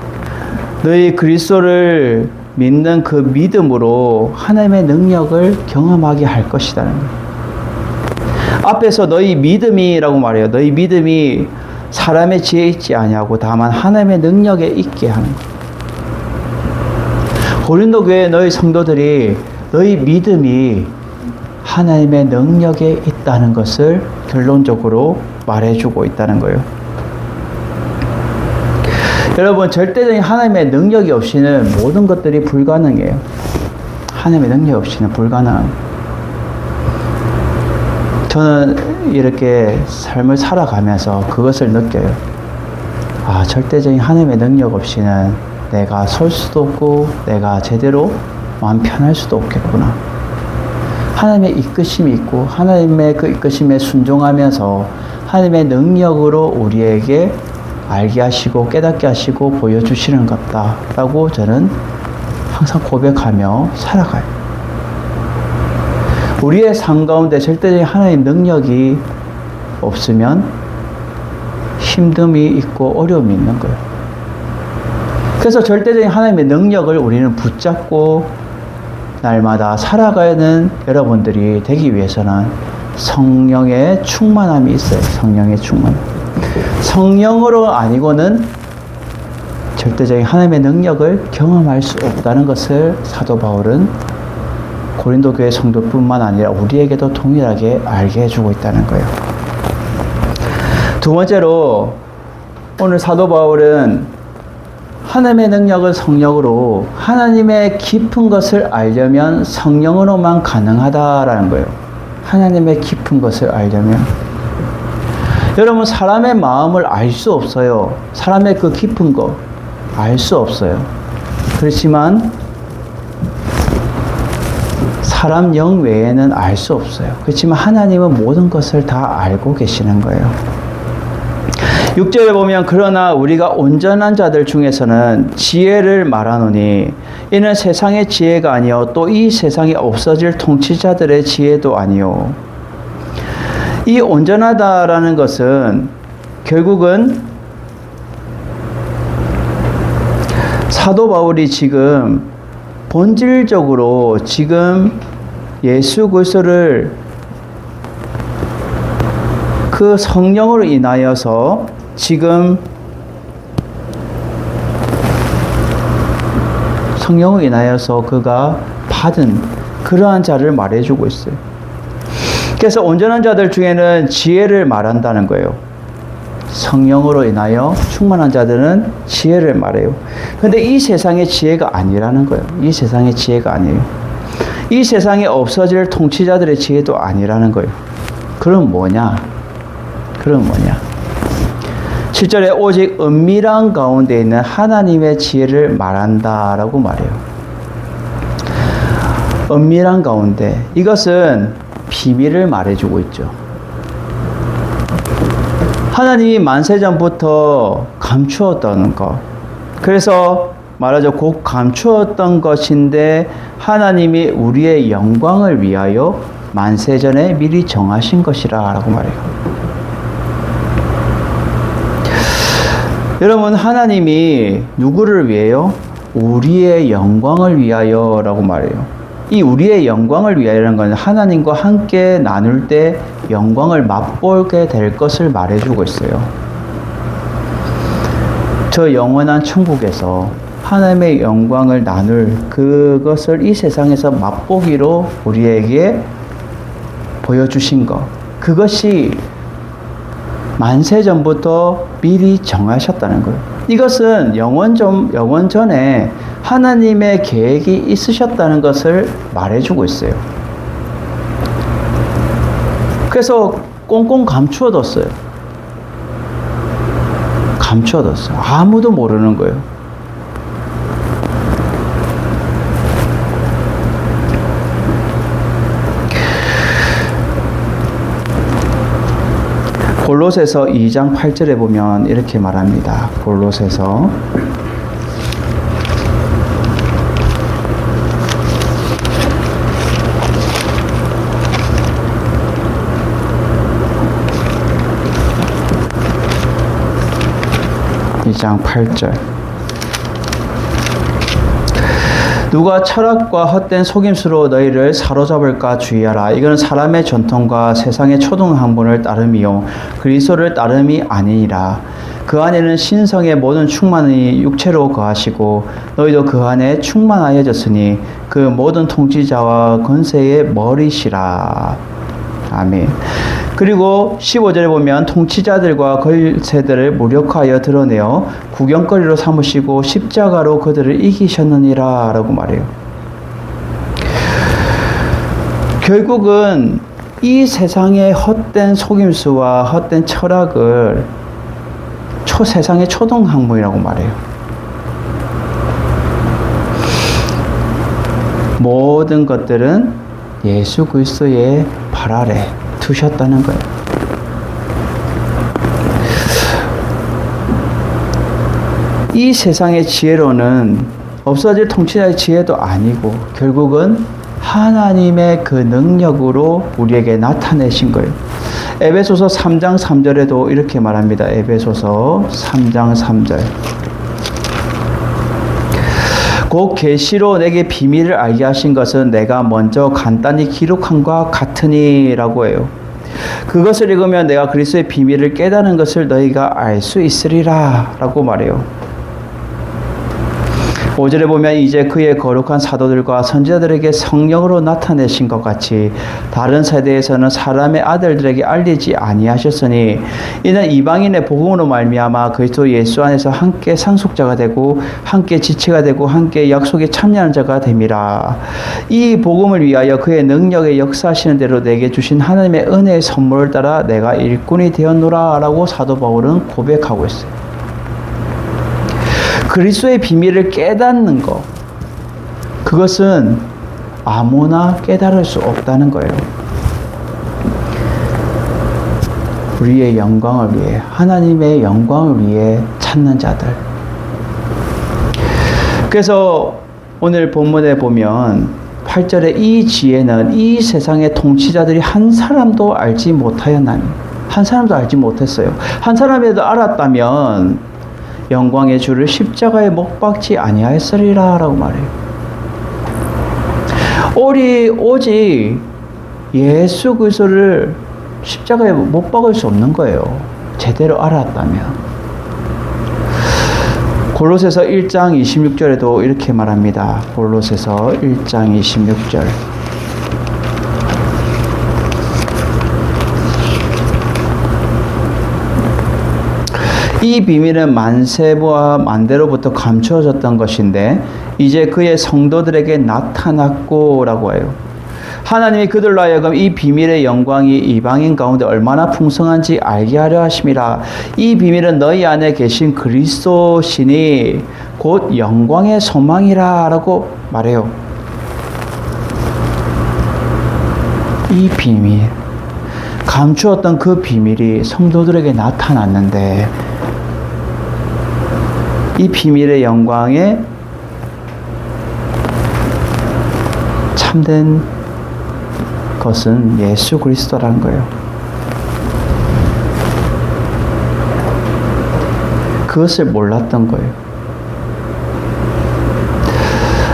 너희 그리스도를 믿는 그 믿음으로 하나님의 능력을 경험하게 할 것이라는 거예요. 앞에서 너희 믿음이라고 말해요. 너희 믿음이 사람의 지혜에 있지 아니하고 다만 하나님의 능력에 있게 하는 것. 고린도 교회 너희 성도들이 너희 믿음이 하나님의 능력에 있다는 것을 결론적으로 말해주고 있다는 거예요. 여러분, 절대적인 하나님의 능력이 없이는 모든 것들이 불가능해요. 하나님의 능력 없이는 불가능합니다. 저는 이렇게 삶을 살아가면서 그것을 느껴요. 아, 절대적인 하나님의 능력 없이는 내가 설 수도 없고 내가 제대로 마음 편할 수도 없겠구나. 하나님의 이끄심이 있고 하나님의 그 이끄심에 순종하면서 하나님의 능력으로 우리에게 알게 하시고 깨닫게 하시고 보여주시는 것 같다라고 저는 항상 고백하며 살아가요. 우리의 삶 가운데 절대적인 하나님의 능력이 없으면 힘듦이 있고 어려움이 있는 거예요. 그래서 절대적인 하나님의 능력을 우리는 붙잡고 날마다 살아가는 여러분들이 되기 위해서는 성령의 충만함이 있어요. 성령의 충만함. 성령으로 아니고는 절대적인 하나님의 능력을 경험할 수 없다는 것을 사도 바울은 고린도 교회 성도뿐만 아니라 우리에게도 동일하게 알게 해주고 있다는 거예요. 두 번째로 오늘 사도 바울은 하나님의 능력을 성령으로 하나님의 깊은 것을 알려면 성령으로만 가능하다라는 거예요. 하나님의 깊은 것을 알려면 여러분 사람의 마음을 알 수 없어요. 사람의 그 깊은 거 알 수 없어요. 그렇지만 사람 영 외에는 알 수 없어요. 그렇지만 하나님은 모든 것을 다 알고 계시는 거예요. 6절에 보면 그러나 우리가 온전한 자들 중에서는 지혜를 말하노니 이는 세상의 지혜가 아니요 또 이 세상에 없어질 통치자들의 지혜도 아니요. 이 온전하다라는 것은 결국은 사도 바울이 지금 본질적으로 지금 예수 그리스도를 그 성령으로 인하여서 지금 성령으로 인하여서 그가 받은 그러한 자를 말해주고 있어요. 그래서 온전한 자들 중에는 지혜를 말한다는 거예요. 성령으로 인하여 충만한 자들은 지혜를 말해요. 그런데 이 세상의 지혜가 아니라는 거예요. 이 세상의 지혜가 아니에요. 이 세상에 없어질 통치자들의 지혜도 아니라는 거예요. 그럼 뭐냐? 그럼 뭐냐? 7절에 오직 은밀한 가운데 있는 하나님의 지혜를 말한다라고 말해요. 은밀한 가운데 이것은 비밀을 말해주고 있죠. 하나님이 만세전부터 감추었던 것. 그래서 말하죠. 곧 감추었던 것인데 하나님이 우리의 영광을 위하여 만세전에 미리 정하신 것이라 라고 말해요. 여러분 하나님이 누구를 위해요? 우리의 영광을 위하여 라고 말해요. 이 우리의 영광을 위하여라는 건 하나님과 함께 나눌 때 영광을 맛보게 될 것을 말해주고 있어요. 저 영원한 천국에서 하나님의 영광을 나눌 그것을 이 세상에서 맛보기로 우리에게 보여주신 것. 그것이 만세전부터 미리 정하셨다는 거예요. 이것은 영원 전에 하나님의 계획이 있으셨다는 것을 말해주고 있어요. 그래서 꽁꽁 감추어뒀어요. 감추어뒀어요. 아무도 모르는 거예요. 골로새서 2장 8절에 보면 이렇게 말합니다. 골로새서 2장 8절 누가 철학과 헛된 속임수로 너희를 사로잡을까 주의하라. 이거는 사람의 전통과 세상의 초등학문을 따름이요 그리스도를 따름이 아니니라. 그 안에는 신성의 모든 충만이 육체로 거하시고 너희도 그 안에 충만하여졌으니 그 모든 통치자와 권세의 머리시라. 아멘. 그리고 15절에 보면 통치자들과 권세들을 무력하여 드러내어 구경거리로 삼으시고 십자가로 그들을 이기셨느니라 라고 말해요. 결국은 이 세상의 헛된 속임수와 헛된 철학을 세상의 초등학문이라고 말해요. 모든 것들은 예수 그리스도의 발 아래 두셨다는 거예요. 이 세상의 지혜로는 없어질 통치자의 지혜도 아니고 결국은 하나님의 그 능력으로 우리에게 나타내신 거예요. 에베소서 3장 3절에도 이렇게 말합니다. 에베소서 3장 3절. 곧 계시로 내게 비밀을 알게 하신 것은 내가 먼저 간단히 기록한 것과 같으니라고 해요. 그것을 읽으면 내가 그리스도의 비밀을 깨닫는 것을 너희가 알 수 있으리라 라고 말해요. 5절에 보면 이제 그의 거룩한 사도들과 선지자들에게 성령으로 나타내신 것 같이 다른 세대에서는 사람의 아들들에게 알리지 아니하셨으니 이는 이방인의 복음으로 말미암아 그리스도 예수 안에서 함께 상속자가 되고 함께 지체가 되고 함께 약속에 참여하는 자가 됨이라. 이 복음을 위하여 그의 능력에 역사하시는 대로 내게 주신 하나님의 은혜의 선물을 따라 내가 일꾼이 되었노라 라고 사도 바울은 고백하고 있어요. 그리스도의 비밀을 깨닫는 것, 그것은 아무나 깨달을 수 없다는 거예요. 우리의 영광을 위해, 하나님의 영광을 위해 찾는 자들. 그래서 오늘 본문에 보면 8절에 이 지혜는 이 세상의 통치자들이 한 사람도 알지 못하였나니, 한 사람도 알지 못했어요. 한 사람이라도 알았다면 영광의 주를 십자가에 못 박지 아니하였으리라 라고 말해요. 오직 예수 그리스도를 십자가에 못 박을 수 없는 거예요. 제대로 알았다면. 골로새서 1장 26절에도 이렇게 말합니다. 골로새서 1장 26절. 이 비밀은 만세와 만대로부터 감추어졌던 것인데 이제 그의 성도들에게 나타났고 라고 해요. 하나님이 그들로 하여금 이 비밀의 영광이 이방인 가운데 얼마나 풍성한지 알게 하려 하심이라. 이 비밀은 너희 안에 계신 그리스도시니 곧 영광의 소망이라 라고 말해요. 이 비밀, 감추었던 그 비밀이 성도들에게 나타났는데 이 비밀의 영광에 참된 것은 예수 그리스도라는 거예요. 그것을 몰랐던 거예요.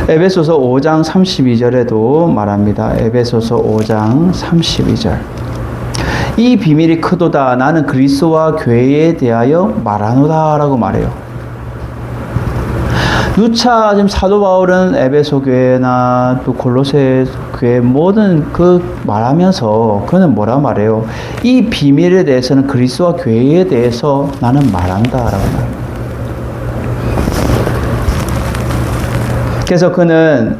에베소서 5장 32절에도 말합니다. 에베소서 5장 32절. 이 비밀이 크도다. 나는 그리스도와 교회에 대하여 말하노다 라고 말해요. 누차 지금 사도 바울은 에베소 교회나 또 골로새 교회 모든 그 말하면서 그는 뭐라 말해요? 이 비밀에 대해서는 그리스도와 교회에 대해서 나는 말한다라고 말해요. 그래서 그는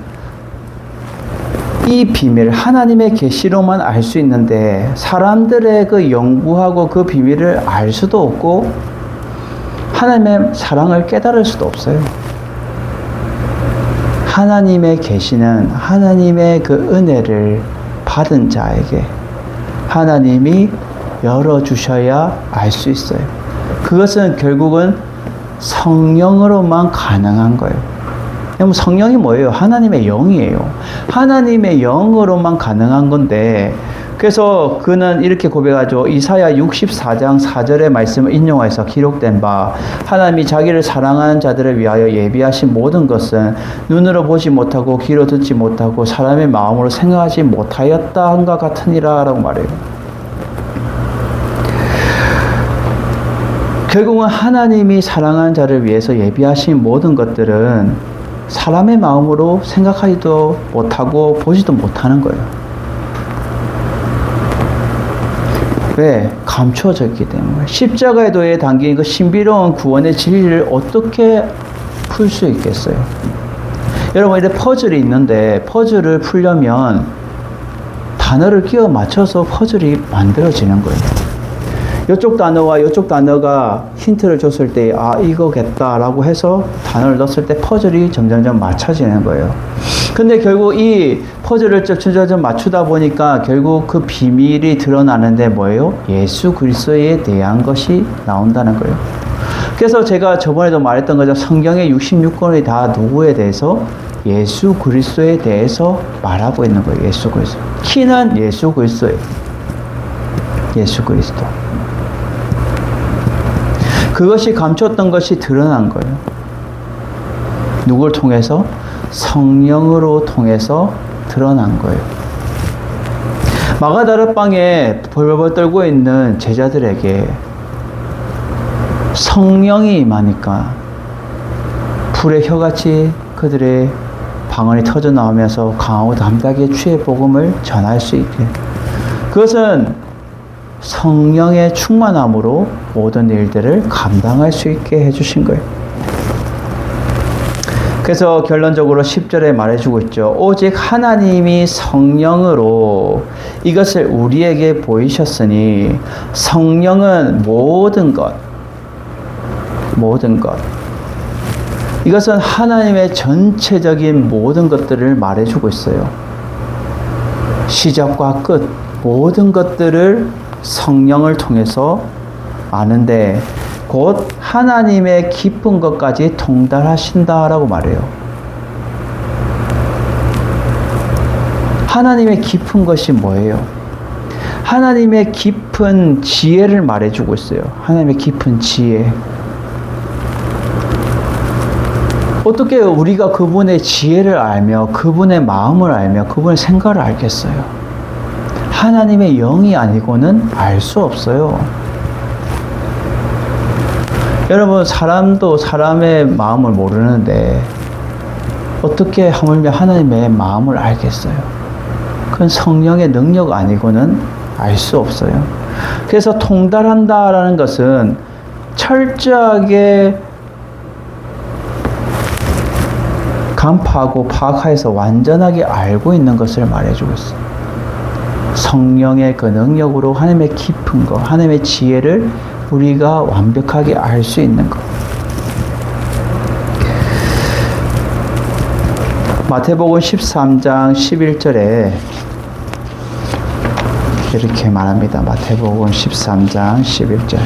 이 비밀, 하나님의 계시로만 알 수 있는데 사람들의 그 연구하고 그 비밀을 알 수도 없고 하나님의 사랑을 깨달을 수도 없어요. 하나님의 계시는 하나님의 그 은혜를 받은 자에게 하나님이 열어주셔야 알 수 있어요. 그것은 결국은 성령으로만 가능한 거예요. 그럼 성령이 뭐예요? 하나님의 영이에요. 하나님의 영으로만 가능한 건데 그래서 그는 이렇게 고백하죠. 이사야 64장 4절의 말씀을 인용해서 기록된 바 하나님이 자기를 사랑하는 자들을 위하여 예비하신 모든 것은 눈으로 보지 못하고 귀로 듣지 못하고 사람의 마음으로 생각하지 못하였다 한과 같으니라 라고 말해요. 결국은 하나님이 사랑하는 자를 위해서 예비하신 모든 것들은 사람의 마음으로 생각하지도 못하고 보지도 못하는 거예요. 왜? 감추어져 있기 때문에. 십자가의 도에 담긴 그 신비로운 구원의 진리를 어떻게 풀 수 있겠어요? 여러분, 이렇게 퍼즐이 있는데 퍼즐을 풀려면 단어를 끼워 맞춰서 퍼즐이 만들어지는 거예요. 이쪽 단어와 이쪽 단어가 힌트를 줬을 때 아 이거겠다라고 해서 단어를 넣었을 때 퍼즐이 점점점 맞춰지는 거예요. 근데 결국 이 퍼즐을 점점 맞추다 보니까 결국 그 비밀이 드러나는데 뭐예요? 예수 그리스도에 대한 것이 나온다는 거예요. 그래서 제가 저번에도 말했던 거죠. 성경의 66권이 다 누구에 대해서? 예수 그리스도에 대해서 말하고 있는 거예요. 예수 그리스도. 키는 예수 그리스도예요. 예수 그리스도. 그것이 감췄던 것이 드러난 거예요. 누굴 통해서? 성령으로 통해서 드러난 거예요. 마가다락방에 벌벌 떨고 있는 제자들에게 성령이 임하니까 불의 혀같이 그들의 방언이 터져 나오면서 강하고 담대하게 주의 복음을 전할 수 있게. 그것은 성령의 충만함으로 모든 일들을 감당할 수 있게 해주신 거예요. 그래서 결론적으로 10절에 말해주고 있죠. 오직 하나님이 성령으로 이것을 우리에게 보이셨으니 성령은 모든 것, 이것은 하나님의 전체적인 모든 것들을 말해주고 있어요. 시작과 끝, 모든 것들을 성령을 통해서 아는데 곧 하나님의 깊은 것까지 통달하신다라고 말해요. 하나님의 깊은 것이 뭐예요? 하나님의 깊은 지혜를 말해주고 있어요. 하나님의 깊은 지혜. 어떻게 우리가 그분의 지혜를 알며 그분의 마음을 알며 그분의 생각을 알겠어요? 하나님의 영이 아니고는 알 수 없어요. 여러분, 사람도 사람의 마음을 모르는데 어떻게 하물며 하나님의 마음을 알겠어요? 그건 성령의 능력 아니고는 알 수 없어요. 그래서 통달한다라는 것은 철저하게 간파하고 파악해서 완전하게 알고 있는 것을 말해주고 있어요. 성령의 그 능력으로 하나님의 깊은 것, 하나님의 지혜를 우리가 완벽하게 알 수 있는 것. 마태복음 13장 11절에 이렇게 말합니다. 마태복음 13장 11절.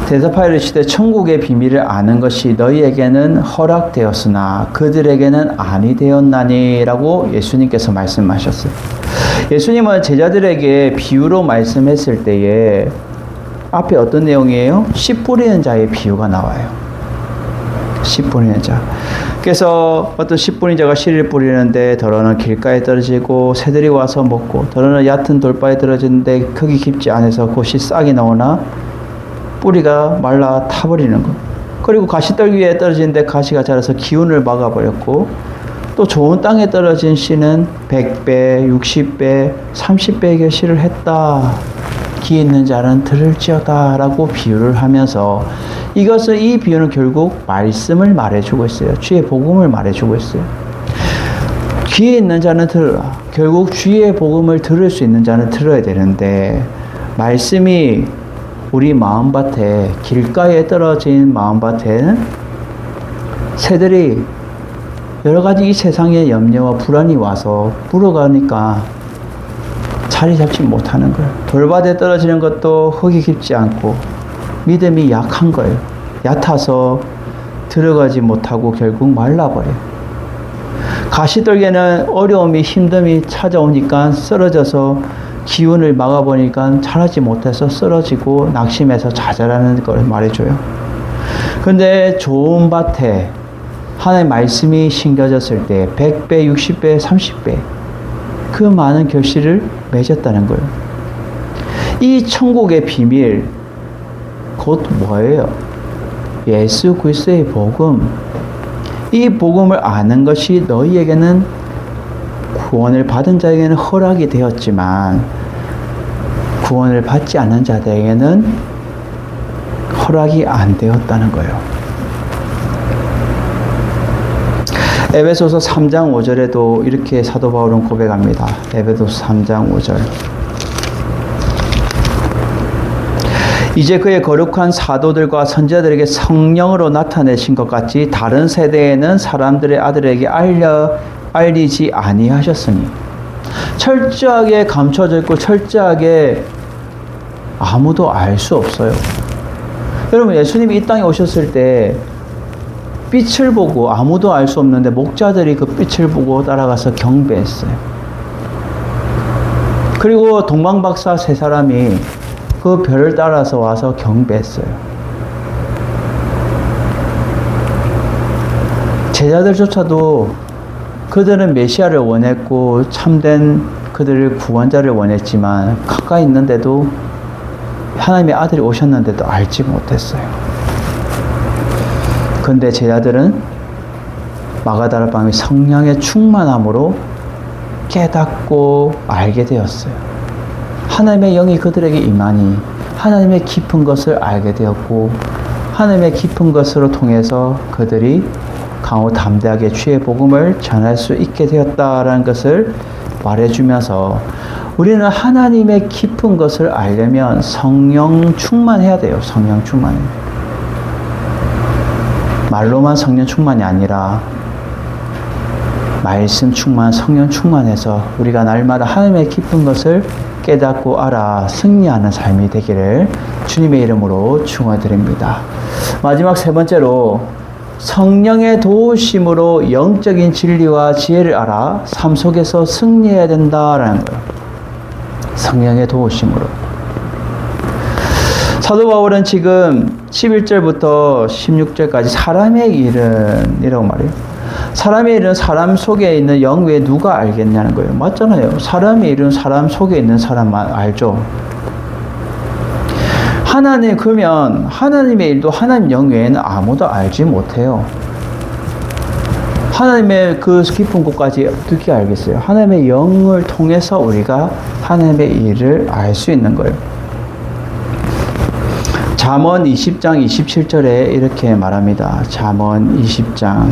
대답하여 이르시되 천국의 비밀을 아는 것이 너희에게는 허락되었으나 그들에게는 아니 되었나니 라고 예수님께서 말씀하셨어요. 예수님은 제자들에게 비유로 말씀했을 때에 앞에 어떤 내용이에요? 씨 뿌리는 자의 비유가 나와요. 씨 뿌리는 자. 그래서 어떤 씨 뿌리는 자가 씨를 뿌리는데 더러는 길가에 떨어지고 새들이 와서 먹고 더러는 얕은 돌바에 떨어지는데 크기 깊지 않아서 곧이 싹이 나오나 뿌리가 말라 타버리는 것. 그리고 가시떨 위에 떨어지는데 가시가 자라서 기운을 막아버렸고 또 좋은 땅에 떨어진 씨는 100배, 60배, 30배의 씨를 했다. 귀 있는 자는 들을지어다 라고 비유를 하면서 이 비유는 결국 말씀을 말해주고 있어요. 주의 복음을 말해주고 있어요. 귀에 있는 자는 들으라. 결국 주의 복음을 들을 수 있는 자는 들어야 되는데 말씀이 우리 마음밭에 길가에 떨어진 마음밭에는 새들이 여러 가지 이 세상의 염려와 불안이 와서 물어가니까 자리 잡지 못하는 거예요. 돌밭에 떨어지는 것도 흙이 깊지 않고 믿음이 약한 거예요. 얕아서 들어가지 못하고 결국 말라버려요. 가시떨개는 어려움이 힘듦이 찾아오니까 쓰러져서 기운을 막아보니까 자라지 못해서 쓰러지고 낙심해서 좌절하는 걸 말해줘요. 근데 좋은 밭에 하나님의 말씀이 심겨졌을 때 100배, 60배, 30배 그 많은 결실을 맺었다는 거예요. 이 천국의 비밀 곧 뭐예요? 예수 그리스도의 복음. 이 복음을 아는 것이 너희에게는 구원을 받은 자에게는 허락이 되었지만 구원을 받지 않은 자들에게는 허락이 안 되었다는 거예요. 에베소서 3장 5절에도 이렇게 사도 바울은 고백합니다. 에베소서 3장 5절. 이제 그의 거룩한 사도들과 선지자들에게 성령으로 나타내신 것 같이 다른 세대에는 사람들의 아들에게 알리지 아니하셨으니 철저하게 감춰져 있고 철저하게 아무도 알 수 없어요. 여러분, 예수님이 이 땅에 오셨을 때 빛을 보고 아무도 알 수 없는데 목자들이 그 빛을 보고 따라가서 경배했어요. 그리고 동방박사 세 사람이 그 별을 따라서 와서 경배했어요. 제자들조차도 그들은 메시아를 원했고 참된 그들을 구원자를 원했지만 가까이 있는데도 하나님의 아들이 오셨는데도 알지 못했어요. 그런데 제자들은 마가다라 밤에 성령의 충만함으로 깨닫고 알게 되었어요. 하나님의 영이 그들에게 임하니 하나님의 깊은 것을 알게 되었고 하나님의 깊은 것으로 통해서 그들이 강호 담대하게 주의 복음을 전할 수 있게 되었다라는 것을 말해주면서 우리는 하나님의 깊은 것을 알려면 성령 충만해야 돼요. 성령 충만. 말로만 성령 충만이 아니라 말씀 충만, 성령 충만해서 우리가 날마다 하나님의 깊은 것을 깨닫고 알아 승리하는 삶이 되기를 주님의 이름으로 축원드립니다. 마지막 세 번째로 성령의 도우심으로 영적인 진리와 지혜를 알아 삶 속에서 승리해야 된다라는 거예요. 성령의 도우심으로. 사도 바울은 지금 11절부터 16절까지 사람의 일은 이라고 말해요. 사람의 일은 사람 속에 있는 영 외에 누가 알겠냐는 거예요. 맞잖아요. 사람의 일은 사람 속에 있는 사람만 알죠. 그러면 하나님의 일도 하나님 영 외에는 아무도 알지 못해요. 하나님의 그 깊은 곳까지 어떻게 알겠어요? 하나님의 영을 통해서 우리가 하나님의 일을 알 수 있는 거예요. 잠언 20장 27절에 이렇게 말합니다. 잠언 20장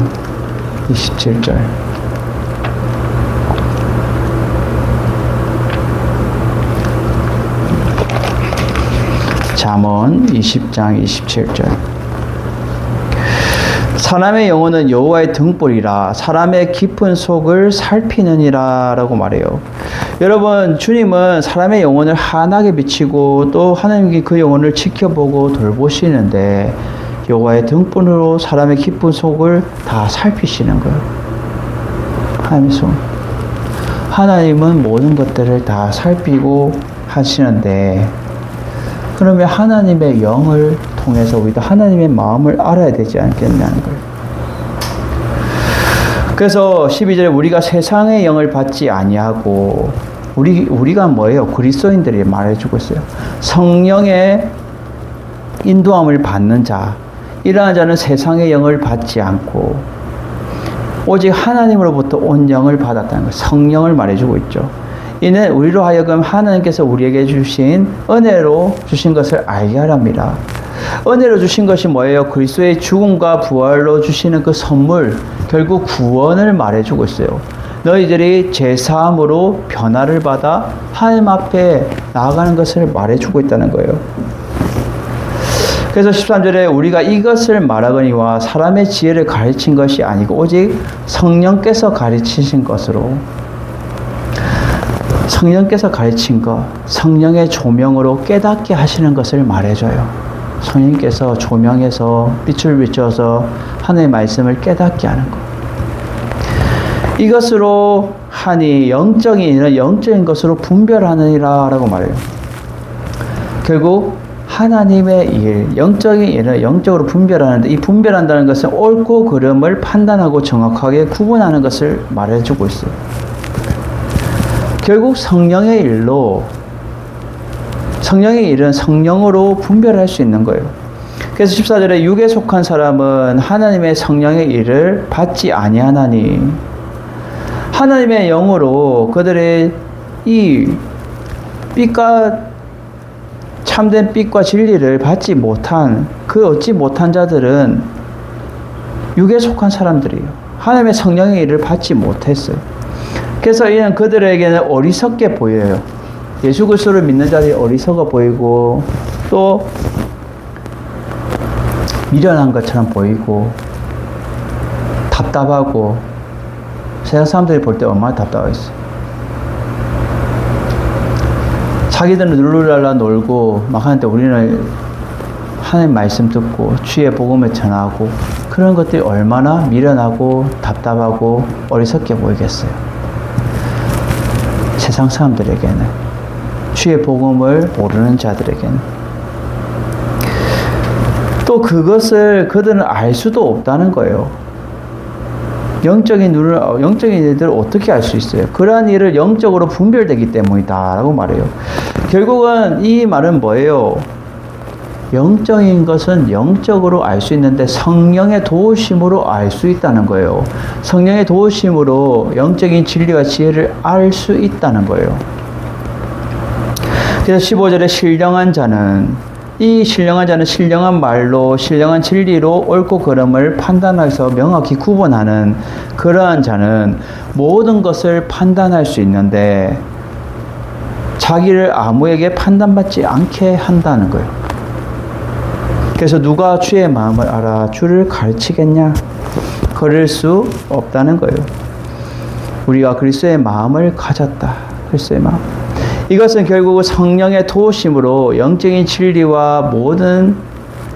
27절. 잠언 20장 27절. 사람의 영혼은 여호와의 등불이라 사람의 깊은 속을 살피느니라 라고 말해요. 여러분, 주님은 사람의 영혼을 환하게 비치고 또 하나님께 그 영혼을 지켜보고 돌보시는데 여호와의 등불으로 사람의 깊은 속을 다 살피시는 거예요. 하나님의 손. 하나님은 모든 것들을 다 살피고 하시는데 그러면 하나님의 영을 통해서 우리도 하나님의 마음을 알아야 되지 않겠냐는 거예요. 그래서 12절에 우리가 세상의 영을 받지 아니하고 우리가 뭐예요? 그리스도인들이 말해주고 있어요. 성령의 인도함을 받는 자, 이러한 자는 세상의 영을 받지 않고 오직 하나님으로부터 온 영을 받았다는 거예요. 성령을 말해주고 있죠. 이는 우리로 하여금 하나님께서 우리에게 주신 은혜로 주신 것을 알게 하랍니다. 은혜로 주신 것이 뭐예요? 그리스도의 죽음과 부활로 주시는 그 선물, 결국 구원을 말해주고 있어요. 너희들이 죄사함으로 변화를 받아 하나님 앞에 나아가는 것을 말해주고 있다는 거예요. 그래서 13절에 우리가 이것을 말하거니와 사람의 지혜를 가르친 것이 아니고 오직 성령께서 가르치신 것으로, 성령께서 가르친 것, 성령의 조명으로 깨닫게 하시는 것을 말해줘요. 성령께서 조명해서 빛을 비춰서 하나님의 말씀을 깨닫게 하는 것. 이것으로 하니 영적인 일은 영적인 것으로 분별하느니라 라고 말해요. 결국 하나님의 일, 영적인 일은 영적으로 분별하는데 이 분별한다는 것은 옳고 그름을 판단하고 정확하게 구분하는 것을 말해주고 있어요. 결국 성령의 일로 성령의 일은 성령으로 분별할 수 있는 거예요. 그래서 14절에 육에 속한 사람은 하나님의 성령의 일을 받지 아니하나니 하나님의 영으로 그들의 이 빛과 참된 빛과 진리를 받지 못한 그 얻지 못한 자들은 육에 속한 사람들이에요. 하나님의 성령의 일을 받지 못했어요. 그래서 이는 그들에게는 어리석게 보여요. 예수 그리스도를 믿는 자들이 어리석어 보이고 또 미련한 것처럼 보이고 답답하고 세상 사람들이 볼 때 얼마나 답답하겠어요. 자기들은 룰루랄라 놀고 막 하는데 우리는 하나님 말씀 듣고 주의 복음을 전하고 그런 것들이 얼마나 미련하고 답답하고 어리석게 보이겠어요. 세상 사람들에게는 주의 복음을 모르는 자들에게는 또 그것을 그들은 알 수도 없다는 거예요. 영적인 일들을 어떻게 알 수 있어요? 그러한 일을 영적으로 분별되기 때문이다 라고 말해요. 결국은 이 말은 뭐예요? 영적인 것은 영적으로 알 수 있는데 성령의 도우심으로 알 수 있다는 거예요. 성령의 도우심으로 영적인 진리와 지혜를 알 수 있다는 거예요. 그래서 15절에 신령한 자는 이 신령한 자는 신령한 말로 신령한 진리로 옳고 그름을 판단해서 명확히 구분하는 그러한 자는 모든 것을 판단할 수 있는데 자기를 아무에게 판단받지 않게 한다는 거예요. 그래서 누가 주의 마음을 알아 주를 가르치겠냐? 그럴 수 없다는 거예요. 우리가 그리스도의 마음을 가졌다. 그리스도의 마음. 이것은 결국 성령의 도우심으로 영적인 진리와 모든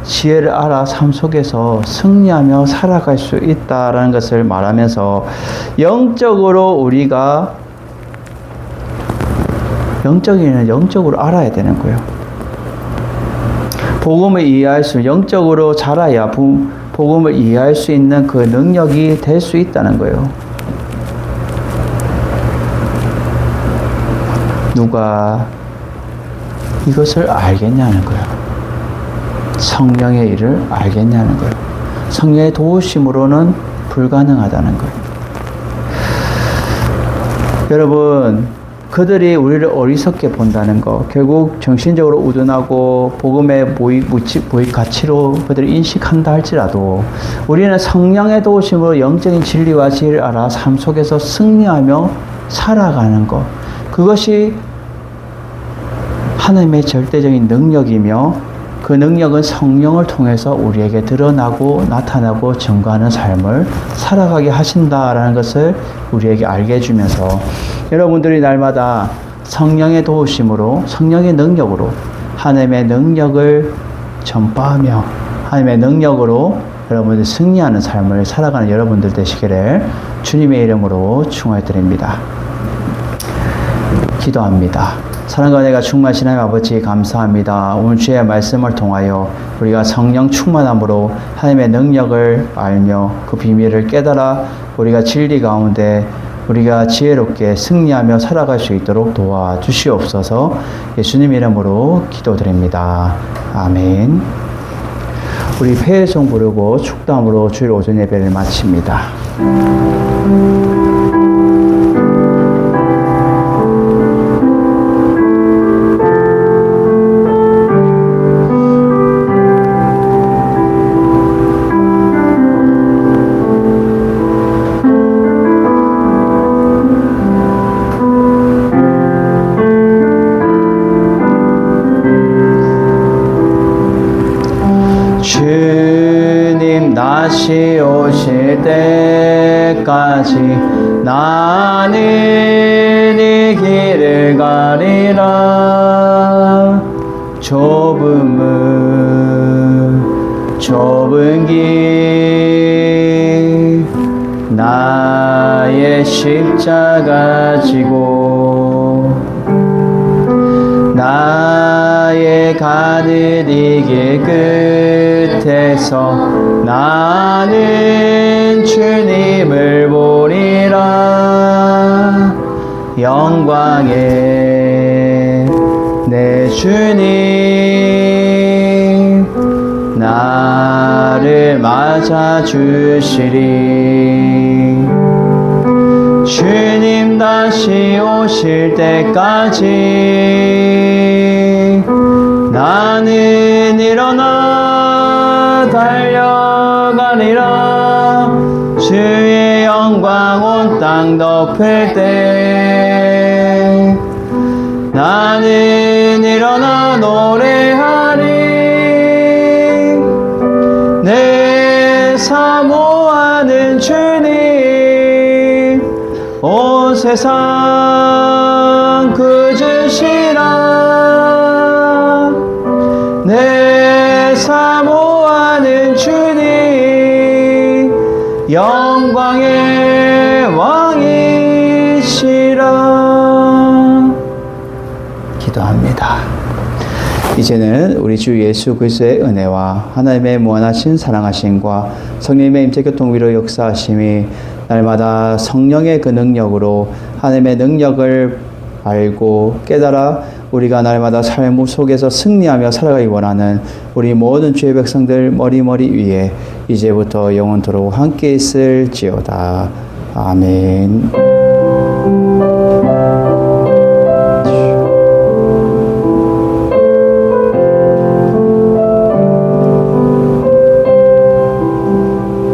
지혜를 알아 삶 속에서 승리하며 살아갈 수 있다라는 것을 말하면서 영적으로 우리가 영적인은 영적으로 알아야 되는 거예요. 복음을 이해할 수, 영적으로 자라야 복음을 이해할 수 있는 그 능력이 될 수 있다는 거예요. 누가 이것을 알겠냐는 거예요. 성령의 일을 알겠냐는 거예요. 성령의 도우심으로는 불가능하다는 거예요. 여러분, 그들이 우리를 어리석게 본다는 거, 결국 정신적으로 우둔하고 복음의 무익 가치로 그들을 인식한다 할지라도 우리는 성령의 도우심으로 영적인 진리와 지혜를 알아 삶 속에서 승리하며 살아가는 것, 그것이 하나님의 절대적인 능력이며 그 능력은 성령을 통해서 우리에게 드러나고 나타나고 증거하는 삶을 살아가게 하신다라는 것을 우리에게 알게 해주면서 여러분들이 날마다 성령의 도우심으로 성령의 능력으로 하나님의 능력을 전파하며 하나님의 능력으로 여러분들이 승리하는 삶을 살아가는 여러분들 되시기를 주님의 이름으로 축원해 드립니다. 기도합니다. 사랑과 은혜가 충만하신 하나님 아버지 감사합니다. 오늘 주의 말씀을 통하여 우리가 성령 충만함으로 하나님의 능력을 알며 그 비밀을 깨달아 우리가 진리 가운데 우리가 지혜롭게 승리하며 살아갈 수 있도록 도와주시옵소서. 예수님 이름으로 기도드립니다. 아멘. 우리 폐회송 부르고 축담으로 주일 오전 예배를 마칩니다. 주님 다시 오실 때까지 나는 이 길을 가리라. 좁은 길 나의 십자가 지고 나의 가는 이 길 끝에서 나는 주님을 보리라. 영광의 내 주님 나를 맞아 주시리. 주님 다시 오실 때까지 나는 일어나 달려가리라. 주의 영광 온 땅 덮을 때 나는 일어나 노래하리. 내 사모하는 주님 온 세상 그주시라. 내 사모하는 주님 영광의 왕이시라. 기도합니다. 이제는 우리 주 예수 그리스도의 은혜와 하나님의 무한하신 사랑하심과 성령님의 임재교통 위로 역사하심이 날마다 성령의 그 능력으로 하나님의 능력을 알고 깨달아 우리가 날마다 삶 속에서 승리하며 살아가기 원하는 우리 모든 주의 백성들 머리머리 위에 이제부터 영원토록 함께 있을지어다. 아멘.